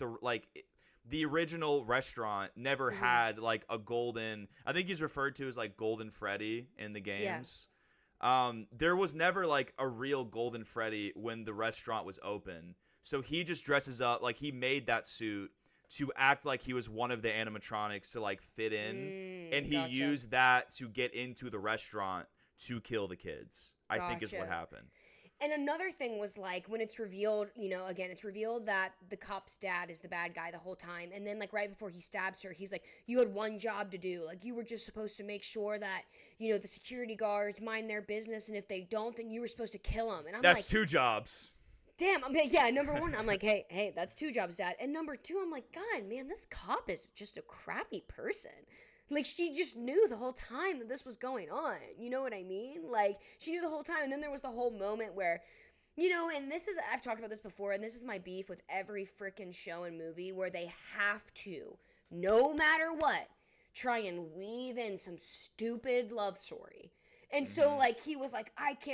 the original restaurant never had like a golden. I think he's referred to as like Golden Freddy in the games. There was never like a real Golden Freddy when the restaurant was open. So he just dresses up like he made that suit to act like he was one of the animatronics to like fit in, and he used that to get into the restaurant to kill the kids. I think is what happened. And another thing was like when it's revealed, again, it's revealed that the cop's dad is the bad guy the whole time. And then like right before he stabs her, he's like, you had one job to do. Like you were just supposed to make sure that, the security guards mind their business. And if they don't, then you were supposed to kill them. And I'm That's 2 jobs. Damn. I'm like, yeah, number one, I'm like, hey, that's 2 jobs, Dad. And number 2, I'm like, God, man, this cop is just a crappy person. Like, she just knew the whole time that this was going on. You know what I mean? Like, she knew the whole time. And then there was the whole moment where, and I've talked about this before, and this is my beef with every freaking show and movie where they have to, no matter what, try and weave in some stupid love story. And so, like, he was like,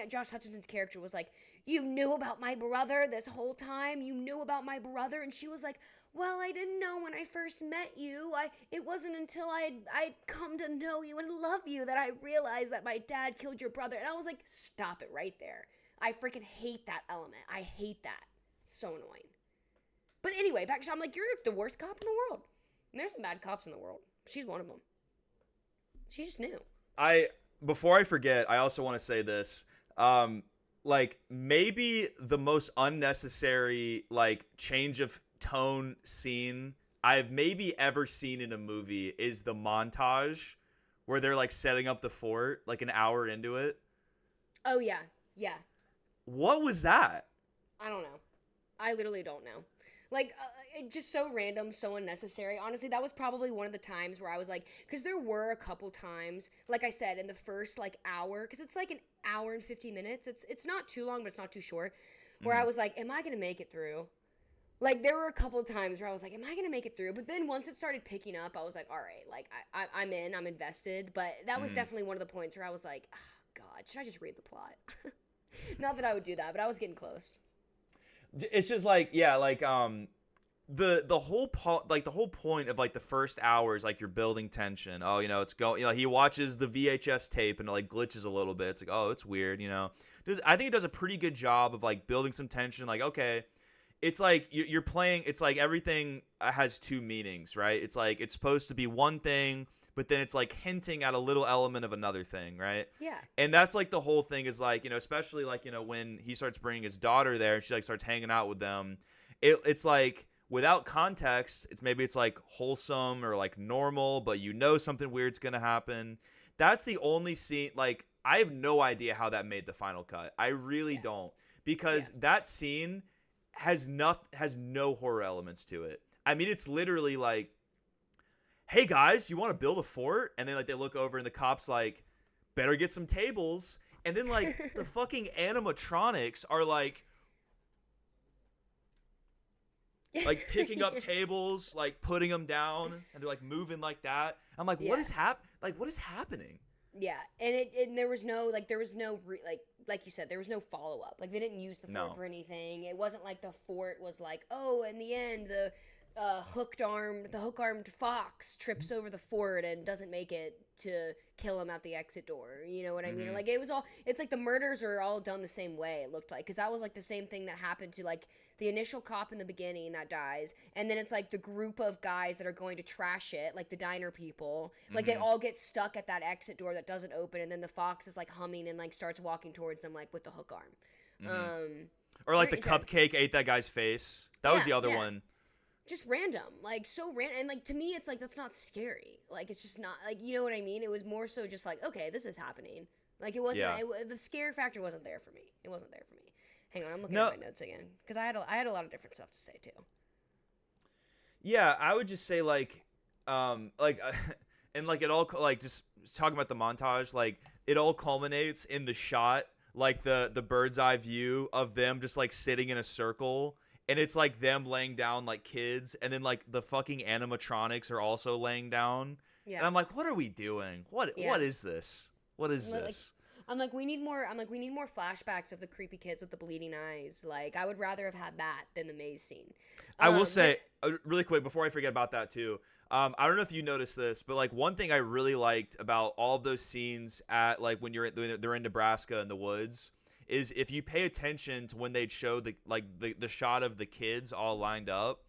Josh Hutchinson's character was like, you knew about my brother this whole time? You knew about my brother? And she was like, well, I didn't know when I first met you. It wasn't until I'd come to know you and love you that I realized that my dad killed your brother. And I was like, stop it right there. I freaking hate that element. I hate that. It's so annoying. But anyway, back to I'm like, you're the worst cop in the world. And there's some bad cops in the world. She's one of them. She just knew. Before I forget, I also want to say this. Like maybe the most unnecessary like change of tone scene I've maybe ever seen in a movie is the montage where they're like setting up the fort like an hour into it. Oh yeah. Yeah. What was that? I don't know. I literally don't know. Like, it's just so random, so unnecessary. Honestly, that was probably one of the times where I was like, because there were a couple times, like I said, in the first like hour, because it's like an hour and 50 minutes. It's not too long, but it's not too short. Where I was like, am I gonna make it through? Like, there were a couple of times where I was like, am I gonna make it through? But then once it started picking up, I was like, all right, like I'm in, I'm invested. But that was definitely one of the points where I was like, oh, God, should I just read the plot? Not that I would do that, but I was getting close. It's just like, yeah, like the whole point of like the first hour is like you're building tension. Oh, it's going, he watches the VHS tape and it like glitches a little bit. It's like, oh, it's weird, I think it does a pretty good job of like building some tension. Like, okay, it's like you're playing, it's like everything has 2 meanings, right? It's like it's supposed to be one thing, but then it's like hinting at a little element of another thing, right? Yeah. And that's like the whole thing is like, especially like, when he starts bringing his daughter there and she like starts hanging out with them, it's like without context, it's like wholesome or like normal, but something weird's going to happen. That's the only scene. Like, I have no idea how that made the final cut. I really don't, because that scene has no horror elements to it. I mean, it's literally like, hey guys, you want to build a fort? And then like they look over and the cops like, better get some tables. And then like the fucking animatronics are like picking up tables, like putting them down, and they're like moving like that. I'm like, what is happening? Yeah, and there was no like you said, there was no follow up. Like they didn't use the fort for anything. It wasn't like the fort was like, oh, in the end the hook-armed fox trips over the fort and doesn't make it to kill him at the exit door. You know what I mean? Like, it's like the murders are all done the same way, it looked like. Because that was, like, the same thing that happened to, like, the initial cop in the beginning that dies. And then it's, like, the group of guys that are going to trash it, like the diner people. Like, they all get stuck at that exit door that doesn't open. And then the fox is, like, humming and, like, starts walking towards them, like, with the hook arm. Or, like, the cupcake ate that guy's face. That was the other one. Just random, like, so random. And, like, to me, it's like, that's not scary. Like, it's just not, like, you know what I mean? It was more so just like, okay, this is happening. Like, it wasn't, the scare factor wasn't there for me. It wasn't there for me. Hang on, I'm looking at my notes again. Because I had a lot of different stuff to say, too. Yeah, I would just say, like, and, like, it all, like, just talking about the montage, like, it all culminates in the shot, like, the bird's eye view of them just, like, sitting in a circle. And it's, like, them laying down like kids. And then, like, the fucking animatronics are also laying down. Yeah. And I'm like, what are we doing? What is this? What is this? I'm like, we need more flashbacks of the creepy kids with the bleeding eyes. Like, I would rather have had that than the maze scene. I will say, really quick, before I forget about that, too. I don't know if you noticed this, but, like, one thing I really liked about all of those scenes at, like, when they're in Nebraska in the woods is if you pay attention to when they'd show the shot of the kids all lined up,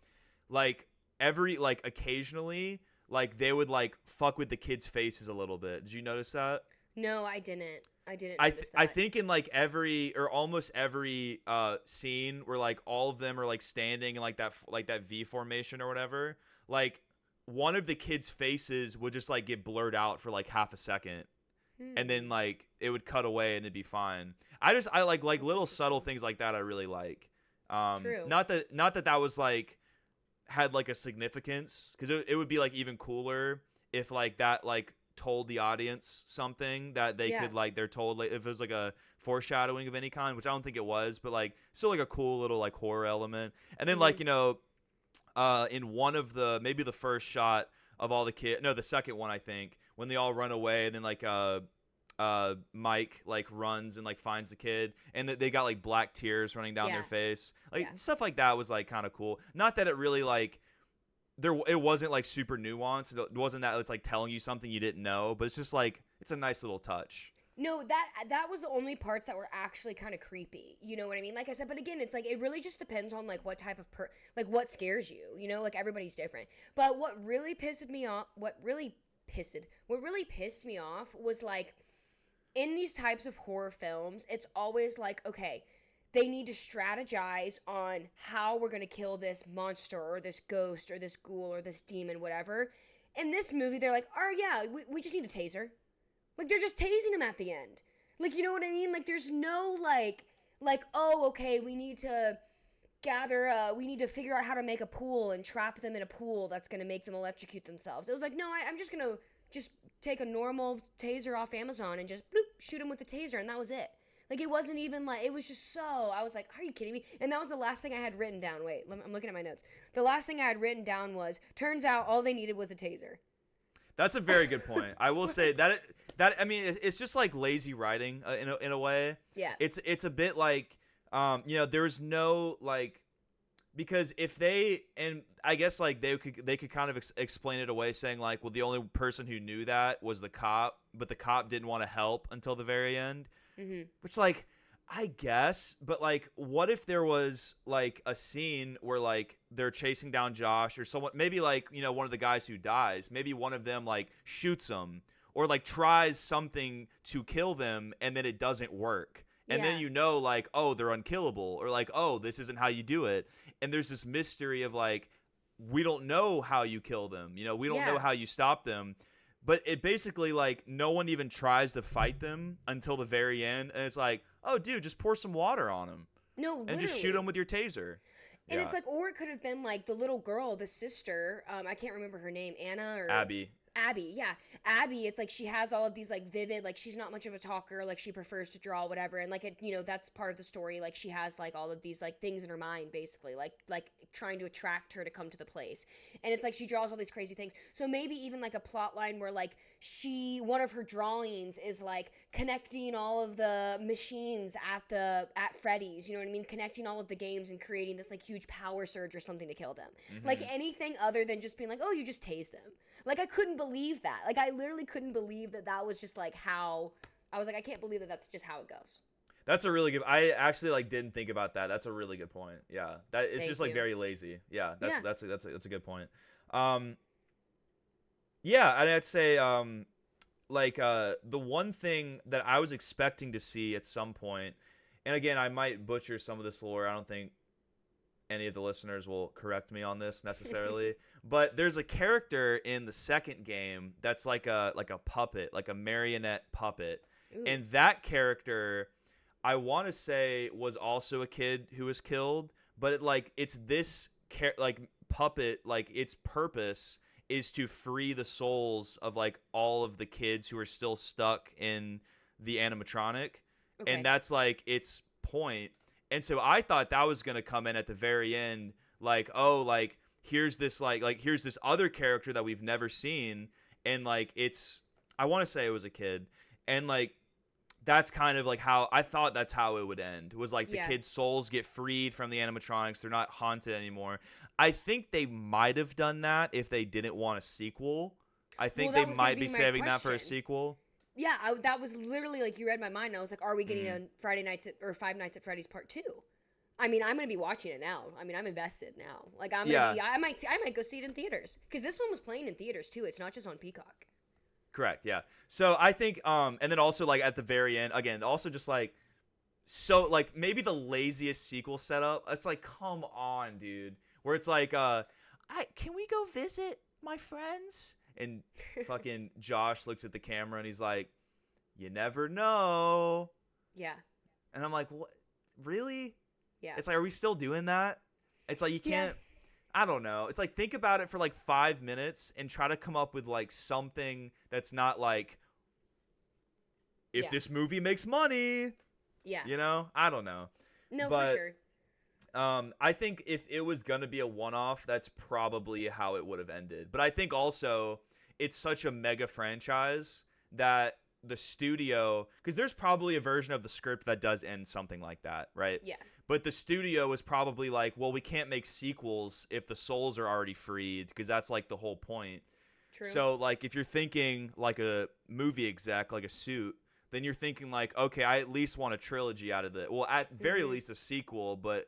like, occasionally, like, they would, like, fuck with the kids' faces a little bit. Did you notice that? No, I didn't notice that. I think in, like, almost every scene where, like, all of them are, like, standing in, like, that V formation or whatever, like, one of the kids' faces would just, like, get blurred out for, like, half a second. And then, like, it would cut away and it'd be fine. I like little subtle things like that I really like. True. Not that was, like, had, like, a significance. Because it would be, like, even cooler if, like, that, like, told the audience something that they could, like, they're told, like, if it was, like, a foreshadowing of any kind, which I don't think it was. But, like, still, like, a cool little, like, horror element. And then, like, you know, in one of maybe the first shot of all the kids. No, the second one, I think. When they all run away and then, like, Mike, like, runs and, like, finds the kid and they got, like, black tears running down their face. Like, stuff like that was, like, kind of cool. Not that it really, like, it wasn't, like, super nuanced. It wasn't that it's, like, telling you something you didn't know, but it's just, like, it's a nice little touch. No, that was the only parts that were actually kind of creepy. You know what I mean? Like I said, but again, it's like it really just depends on, like, what type of like, what scares you. You know, like, everybody's different. But what really pissed me off was, like, in these types of horror films, it's always like, okay, they need to strategize on how we're going to kill this monster or this ghost or this ghoul or this demon, whatever. In this movie, they're like, oh, yeah, we just need a taser. Like, they're just tasing him at the end. Like, you know what I mean? Like, there's no, like, oh, okay, we need to figure out how to make a pool and trap them in a pool that's going to make them electrocute themselves. It was like, no, I'm just going to just take a normal taser off Amazon and just bloop, shoot him with a taser, and that was it. Like, it wasn't even, like, it was just so, I was like, are you kidding me? And that was the last thing I had written down. Wait, I'm looking at my notes. The last thing I had written down was, turns out all they needed was a taser. That's a very good point. I will say that I mean, it's just like lazy writing in a way. Yeah. It's a bit like, you know, there's no, like, because if they, and I guess, like, they could kind of explain it away saying, like, well, the only person who knew that was the cop, but the cop didn't want to help until the very end. Mm-hmm. Which, like, I guess, but, like, what if there was, like, a scene where, like, they're chasing down Josh or someone, maybe, like, you know, one of the guys who dies, maybe one of them, like, shoots him or, like, tries something to kill them and then it doesn't work. And then, you know, like, oh, they're unkillable, or, like, oh, this isn't how you do it. And there's this mystery of, like, we don't know how you kill them. You know, we don't know how you stop them. But it basically, like, no one even tries to fight them until the very end. And it's like, oh, dude, just pour some water on them. No, literally. And just shoot them with your taser. And it's like, or it could have been, like, the little girl, the sister. I can't remember her name. Anna or... Abby. Abby, yeah. Abby, it's like she has all of these like vivid, like she's not much of a talker, like she prefers to draw, whatever, and like it, that's part of the story. Like she has like all of these like things in her mind, basically, like trying to attract her to come to the place, and it's like she draws all these crazy things. So maybe even like a plot line where like one of her drawings is like connecting all of the machines at Freddy's, you know what I mean, connecting all of the games and creating this like huge power surge or something to kill them. Like anything other than just being like, oh, you just tased them. Like, I couldn't believe that. Like, I literally couldn't believe that was just, like, how... I was like, I can't believe that's just how it goes. That's a really good... I actually, like, didn't think about that. That's a really good point. Yeah. It's just, like, very lazy. Yeah, that's a good point. Yeah, I'd say, the one thing that I was expecting to see at some point, and again, I might butcher some of this lore. I don't think any of the listeners will correct me on this necessarily, but there's a character in the second game that's like a puppet, like a marionette puppet. Ooh. And that character, I want to say, was also a kid who was killed, but it's this puppet, like its purpose is to free the souls of like all of the kids who are still stuck in the animatronic. Okay. And that's like its point. And so I thought that was going to come in at the very end, like, oh, like, here's this, here's this other character that we've never seen, and, like, I want to say it was a kid, and, like, that's kind of, like, how, I thought that's how it would end, was, like, the kids' souls get freed from the animatronics, they're not haunted anymore. I think they might have done that if they didn't want a sequel. I think they might be saving that for a sequel. Yeah, that was literally, like, you read my mind. I was like, are we getting a Five Nights at Freddy's Part 2? I mean, I'm going to be watching it now. I mean, I'm invested now. Like, I might go see it in theaters. Because this one was playing in theaters, too. It's not just on Peacock. Correct, yeah. So, I think, and then also, like, at the very end, again, also just, like, so, like, maybe the laziest sequel setup. It's like, come on, dude. Where it's like, can we go visit my friends? And fucking Josh looks at the camera and he's like, you never know. Yeah. And I'm like, what? Really? Yeah. It's like, are we still doing that? It's like, you can't, I don't know. It's like, think about it for like 5 minutes and try to come up with like something that's not like, if this movie makes money. Yeah. You know? I don't know. No, for sure. I think if it was going to be a one-off, that's probably how it would have ended. But I think also it's such a mega franchise that the studio, because there's probably a version of the script that does end something like that, right? Yeah. But the studio was probably like, well, we can't make sequels if the souls are already freed, because that's like the whole point. True. So like if you're thinking like a movie exec, like a suit, then you're thinking like, okay, I at least want a trilogy out of it. Well, at very least a sequel, but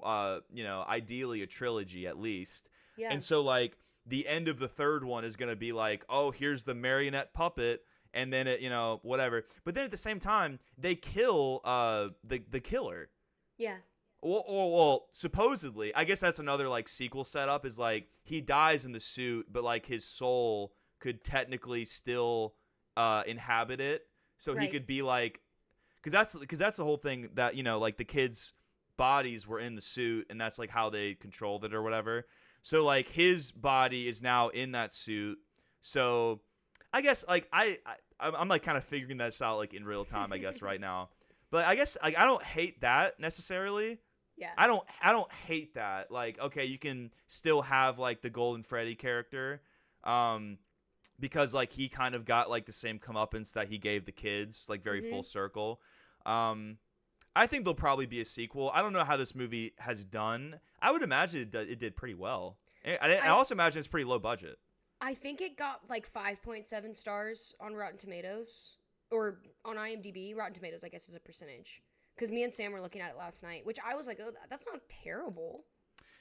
ideally a trilogy at least. Yeah. And so like the end of the third one is going to be like, oh, here's the marionette puppet, and then it, whatever. But then at the same time, they kill the killer. Yeah. Well, supposedly, I guess that's another like sequel setup, is like he dies in the suit, but like his soul could technically still inhabit it, so he could be like, because that's the whole thing, that like the kids' bodies were in the suit, and that's like how they controlled it or whatever. So like his body is now in that suit. So I guess like I'm like kind of figuring this out like in real time, I guess, right now. But I guess like I don't hate that necessarily. Yeah. I don't hate that. Like, okay, you can still have like the Golden Freddy character, because like he kind of got like the same comeuppance that he gave the kids, like very full circle. I think there'll probably be a sequel. I don't know how this movie has done. I would imagine it did pretty well. I also imagine it's pretty low budget. I think it got like 5.7 stars on Rotten Tomatoes, or on IMDb. Rotten Tomatoes, I guess, is a percentage. Because me and Sam were looking at it last night, which I was like, oh, that's not terrible.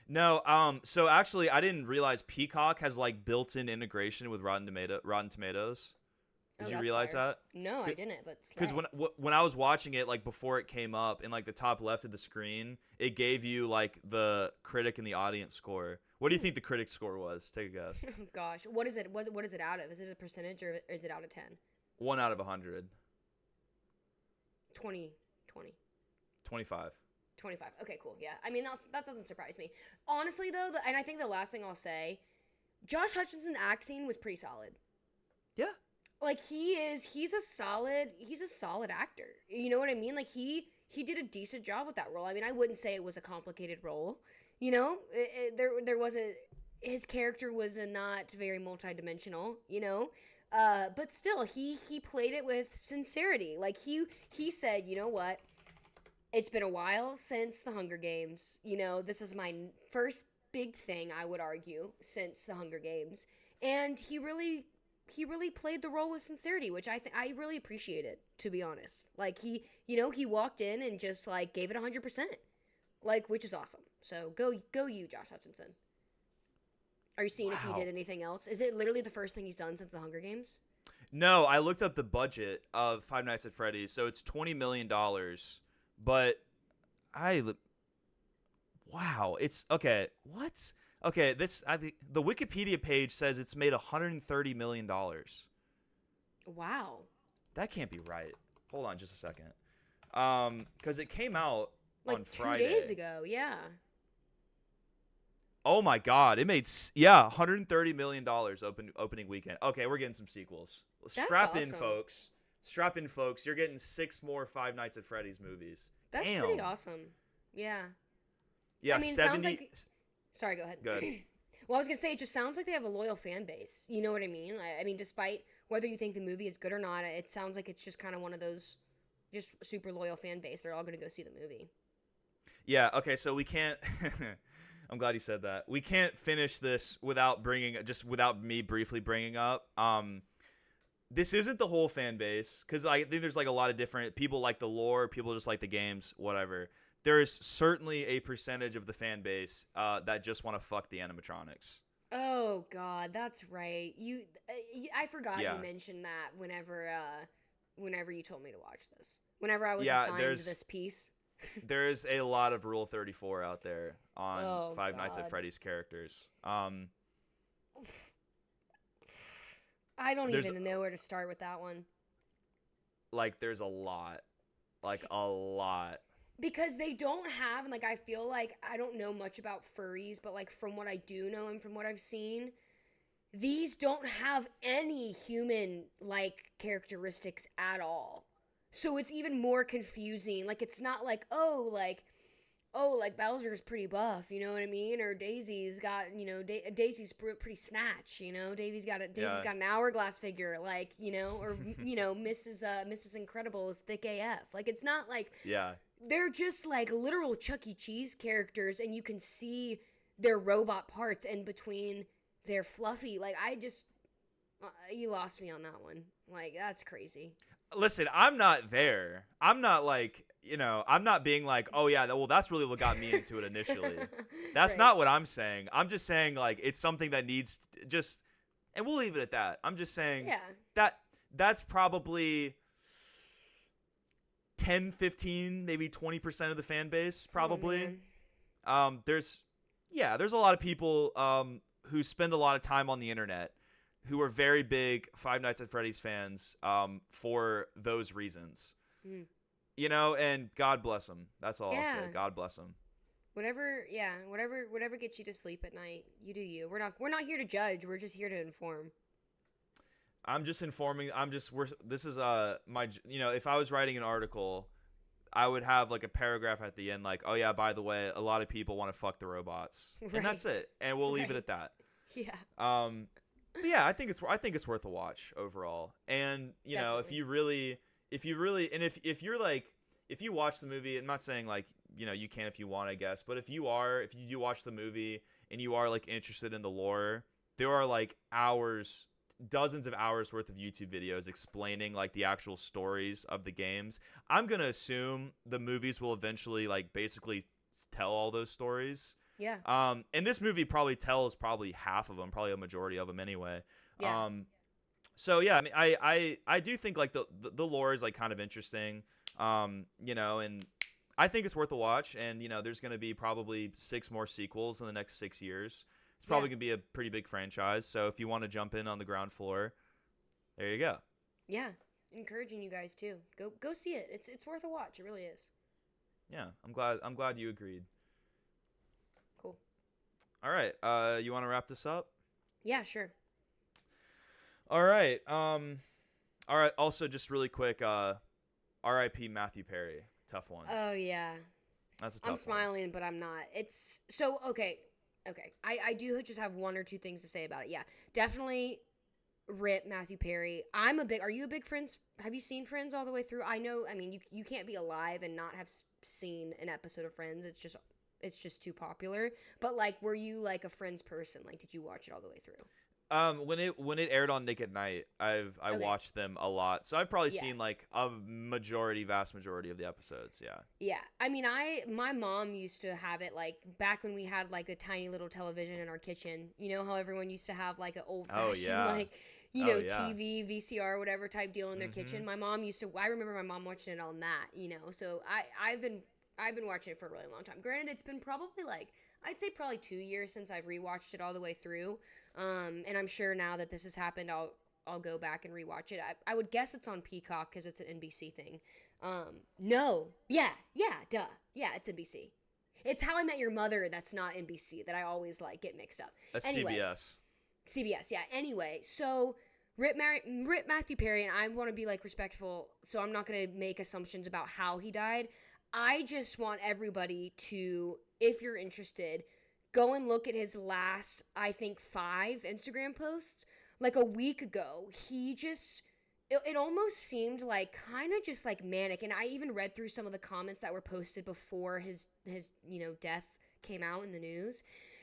No, so actually, I didn't realize Peacock has like built-in integration with Rotten Tomatoes. Did you realize that? No, I didn't, but because when I was watching it, like before it came up, in like the top left of the screen, it gave you like the critic and the audience score. What do you think the critic score was? Take a guess. Oh, gosh, what is it? What is it out of? Is it a percentage, or is it out of 10? 1 out of 100. 20. 25. 25. Okay, cool. Yeah, I mean that doesn't surprise me. Honestly, though, and I think the last thing I'll say, Josh Hutcherson's acting was pretty solid. Yeah. Like he's a solid actor. You know what I mean? Like he did a decent job with that role. I mean, I wouldn't say it was a complicated role. You know, there wasn't, his character was not very multidimensional. You know, but still he played it with sincerity. Like he said, you know what? It's been a while since the Hunger Games. You know, this is my first big thing, I would argue, since the Hunger Games, and he really played the role with sincerity, which I really appreciated, to be honest. Like he walked in and just like gave it 100%, like, which is awesome. So go you, Josh Hutcherson. Are you seeing if he did anything else? Is it literally the first thing he's done since the Hunger Games? No, I looked up the budget of Five Nights at Freddy's, so it's $20 million. But wow, it's okay. What? Okay, I think the Wikipedia page says it's made $130 million. Wow. That can't be right. Hold on just a second. Because it came out like on Friday. 2 days ago, yeah. Oh my God, it made $130 million opening weekend. Okay, we're getting some sequels. That's Strap in, awesome. folks. Strap in, folks. You're getting 6 more Five Nights at Freddy's movies. That's Damn. pretty awesome. Yeah. Yeah, I mean, 70. sounds like. Sorry, go ahead. Good. Well, I was gonna say, it just sounds like they have a loyal fan base. You know what I mean? I mean, despite whether you think the movie is good or not, it sounds like it's just kind of one of those, just super loyal fan base. They're all gonna go see the movie. Yeah. Okay. So we can't. I'm glad you said that. We can't finish this without me briefly bringing up. This isn't the whole fan base, because I think there's like a lot of different people like the lore, people just like the games, whatever. There is certainly a percentage of the fan base that just want to fuck the animatronics. Oh God, that's right. I forgot Yeah. you mentioned that whenever you told me to watch this. Whenever I was Yeah, assigned this piece. There's a lot of Rule 34 out there on Oh, Five Nights at God. Freddy's characters. I don't There's- even know where to start with that one. Like, there's a lot. Like, a lot. Because they don't have, and like, I feel like I don't know much about furries, but like from what I do know and from what I've seen, these don't have any human like characteristics at all. So it's even more confusing. Like, it's not like, oh, like Bowser's pretty buff, you know what I mean? Or Daisy's got, you know, Daisy's pretty snatch, you know. Daisy's got an hourglass figure, like, you know, or you know, Mrs. Incredible is thick AF. Like, it's not like, Yeah. they're just like literal Chuck E. Cheese characters, and you can see their robot parts in between their fluffy. Like, you lost me on that one. Like, that's crazy. Listen, I'm not there. I'm not like, you know, I'm not being like, oh yeah, well, that's really what got me into it initially. That's Right. not what I'm saying. I'm just saying, like, it's something that needs just, and we'll leave it at that. I'm just saying Yeah. that's probably 10, 15, maybe 20% of the fan base, probably. Oh, man. There's a lot of people who spend a lot of time on the internet who are very big Five Nights at Freddy's fans for those reasons. Mm. You know, and God bless them. That's all I'll Yeah. say. God bless them. Whatever gets you to sleep at night, you do you. We're not here to judge. We're just here to inform. I'm just informing. This is my, you know, if I was writing an article, I would have like a paragraph at the end like, oh yeah, by the way, a lot of people want to fuck the robots. And that's Right. it. And we'll leave it at Right. that. Yeah. But yeah, I think it's worth a watch overall. And you know, if you really, and if you're like, if you watch the movie, I'm not saying like, you know, you can if you want, I guess, but if you do watch the movie and you are like interested in the lore, there are like dozens of hours worth of YouTube videos explaining like the actual stories of the games. I'm gonna assume the movies will eventually like basically tell all those stories. Yeah. And this movie probably tells half of them, probably a majority of them anyway. Yeah. So yeah, I mean, I do think like the lore is like kind of interesting. You know, and I think it's worth a watch. And you know, there's gonna be probably 6 more sequels in the next 6 years. It's probably gonna be a pretty big franchise. So if you want to jump in on the ground floor, there you go. Yeah. Encouraging you guys too. Go see it. It's worth a watch. It really is. Yeah, I'm glad you agreed. Cool. All right, you want to wrap this up? Yeah, sure. All right. All right. Also, just really quick, R.I.P. Matthew Perry. Tough one. Oh yeah. That's a tough I'm one. smiling, but I'm not. It's so okay. Okay, I do just have one or two things to say about it. Yeah, definitely rip Matthew Perry. Are you a big Friends? Have you seen Friends all the way through? I know. I mean, you can't be alive and not have seen an episode of Friends. It's just too popular. But like, were you like a Friends person? Like, did you watch it all the way through? When it aired on Nick at Night, I Okay. watched them a lot, so I've probably Yeah. seen like a vast majority of the episodes. Yeah. Yeah, I mean, my mom used to have it like back when we had like a tiny little television in our kitchen. You know how everyone used to have like an old fashioned yeah. like Yeah. TV, VCR, whatever type deal in their kitchen. My mom used to. I remember my mom watching it on that. So I've been watching it for a really long time. Granted, it's been probably like I'd say probably 2 years since I've rewatched it all the way through. And I'm sure now that this has happened, I'll go back and rewatch it. I would guess it's on Peacock because it's an NBC thing. No. Yeah, duh. Yeah, it's NBC. It's How I Met Your Mother that's not NBC that I always like get mixed up. That's Anyway, CBS. CBS, yeah. Anyway, so rip Matthew Perry, and I want to be like respectful, so I'm not going to make assumptions about how he died. I just want everybody to, if you're interested, go and look at his last, I think, 5 Instagram posts. Like a week ago, he just... It almost seemed like kind of just like manic, and I even read through some of the comments that were posted before his death came out in the news,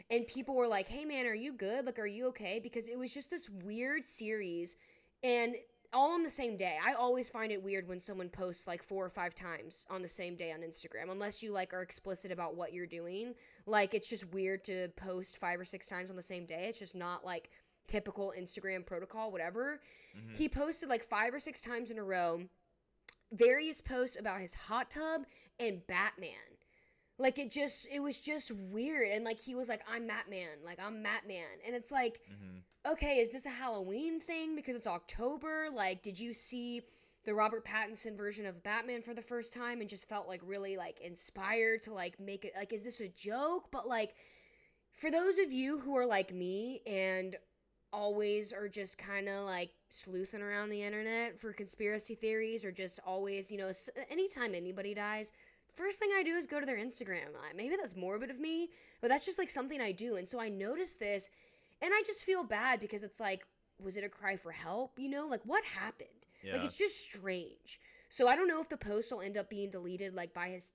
and people were like, "Hey man, are you good? Like, are you okay?" Because it was just this weird series, and all on the same day. I always find it weird when someone posts like 4 or 5 times on the same day on Instagram, unless you like are explicit about what you're doing. Like, it's just weird to post 5 or 6 times on the same day. It's just not like typical Instagram protocol, whatever. He posted like 5 or 6 times in a row various posts about his hot tub and Batman. Like, it was just weird. And like, he was like, I'm Batman. Like, I'm Batman. And it's like, okay, is this a Halloween thing because it's October? Like, did you see the Robert Pattinson version of Batman for the first time and just felt like really like inspired to like make it, like, is this a joke? But like, for those of you who are like me and always are just kind of like sleuthing around the internet for conspiracy theories, or just always, anytime anybody dies, first thing I do is go to their Instagram. Maybe that's morbid of me, but that's just like something I do. And so I noticed this, and I just feel bad because it's like, was it a cry for help? Like, what happened? Yeah. Like, it's just strange. So I don't know if the post will end up being deleted like by his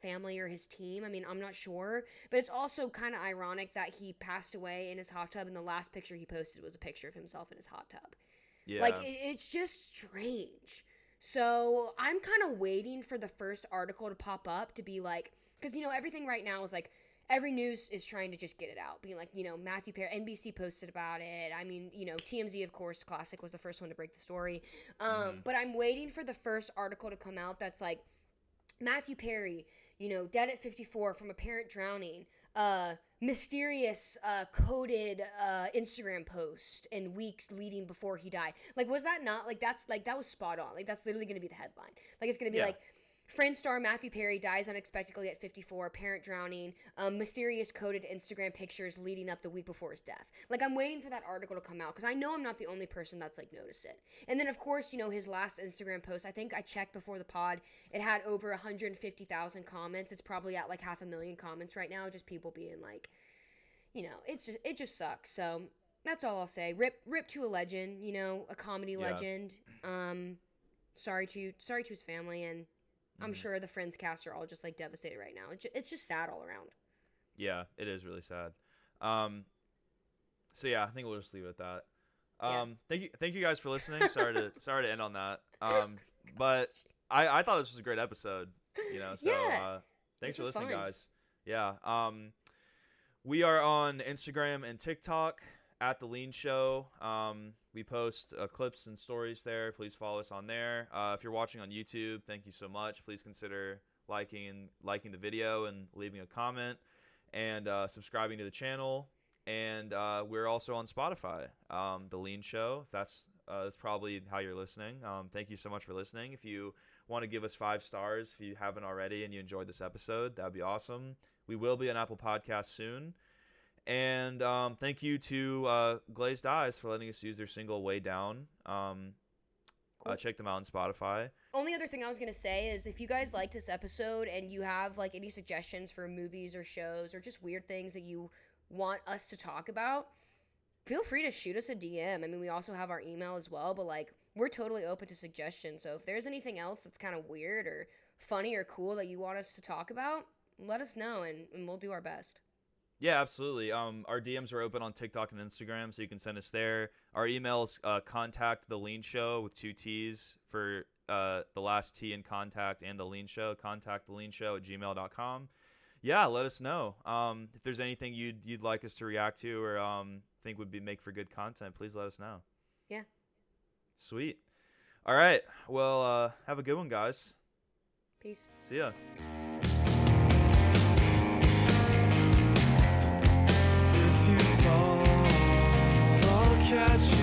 family or his team. I mean, I'm not sure. But it's also kind of ironic that he passed away in his hot tub, and the last picture he posted was a picture of himself in his hot tub. Yeah. Like, it's just strange. So I'm kind of waiting for the first article to pop up to be like, because, everything right now is like, every news is trying to just get it out, being like, Matthew Perry, NBC posted about it. I mean, TMZ, of course, Classic was the first one to break the story. But I'm waiting for the first article to come out that's like, Matthew Perry, dead at 54 from apparent drowning, mysterious coded Instagram post in weeks leading before he died. Like, was that not, like, that was spot on. Like, that's literally going to be the headline. Like, it's going to be like, Friends star Matthew Perry dies unexpectedly at 54, apparent drowning, mysterious coded Instagram pictures leading up the week before his death. Like, I'm waiting for that article to come out because I know I'm not the only person that's, like, noticed it. And then, of course, his last Instagram post, I think I checked before the pod, it had over 150,000 comments. It's probably at, like, 500,000 comments right now, just people being, like, it just sucks. So, that's all I'll say. Rip to a legend, a comedy legend. Sorry to his family, and I'm sure the Friends cast are all just like devastated right now. It's just sad all around. Yeah, it is really sad. So yeah, I think we'll just leave it at that. Thank you guys for listening. Sorry to end on that. But I thought this was a great episode. So thanks for listening, guys. Yeah. We are on Instagram and TikTok at The Leen Show. We post clips and stories there. Please follow us on there. If you're watching on YouTube, thank you so much. Please consider liking the video and leaving a comment, and subscribing to the channel. And we're also on Spotify, The Leen Show. That's probably how you're listening. Thank you so much for listening. If you want to give us 5 stars, if you haven't already and you enjoyed this episode, that'd be awesome. We will be on Apple Podcasts soon. And thank you to Glazed Eyes for letting us use their single Way Down. Cool. Check them out on Spotify. Only other thing I was going to say is if you guys liked this episode and you have like any suggestions for movies or shows or just weird things that you want us to talk about, feel free to shoot us a DM. I mean, we also have our email as well, but like we're totally open to suggestions. So if there's anything else that's kind of weird or funny or cool that you want us to talk about, let us know and we'll do our best. Yeah, absolutely. Our DMs are open on TikTok and Instagram, so you can send us there. Our email is contact the Leen Show with 2 T's for the last T in contact and the Leen Show. Contact the Leen Show at gmail.com. Yeah, let us know. If there's anything you'd like us to react to or think would make for good content, please let us know. Yeah. Sweet. All right. Well, have a good one, guys. Peace. See ya. If you fall, I'll catch you.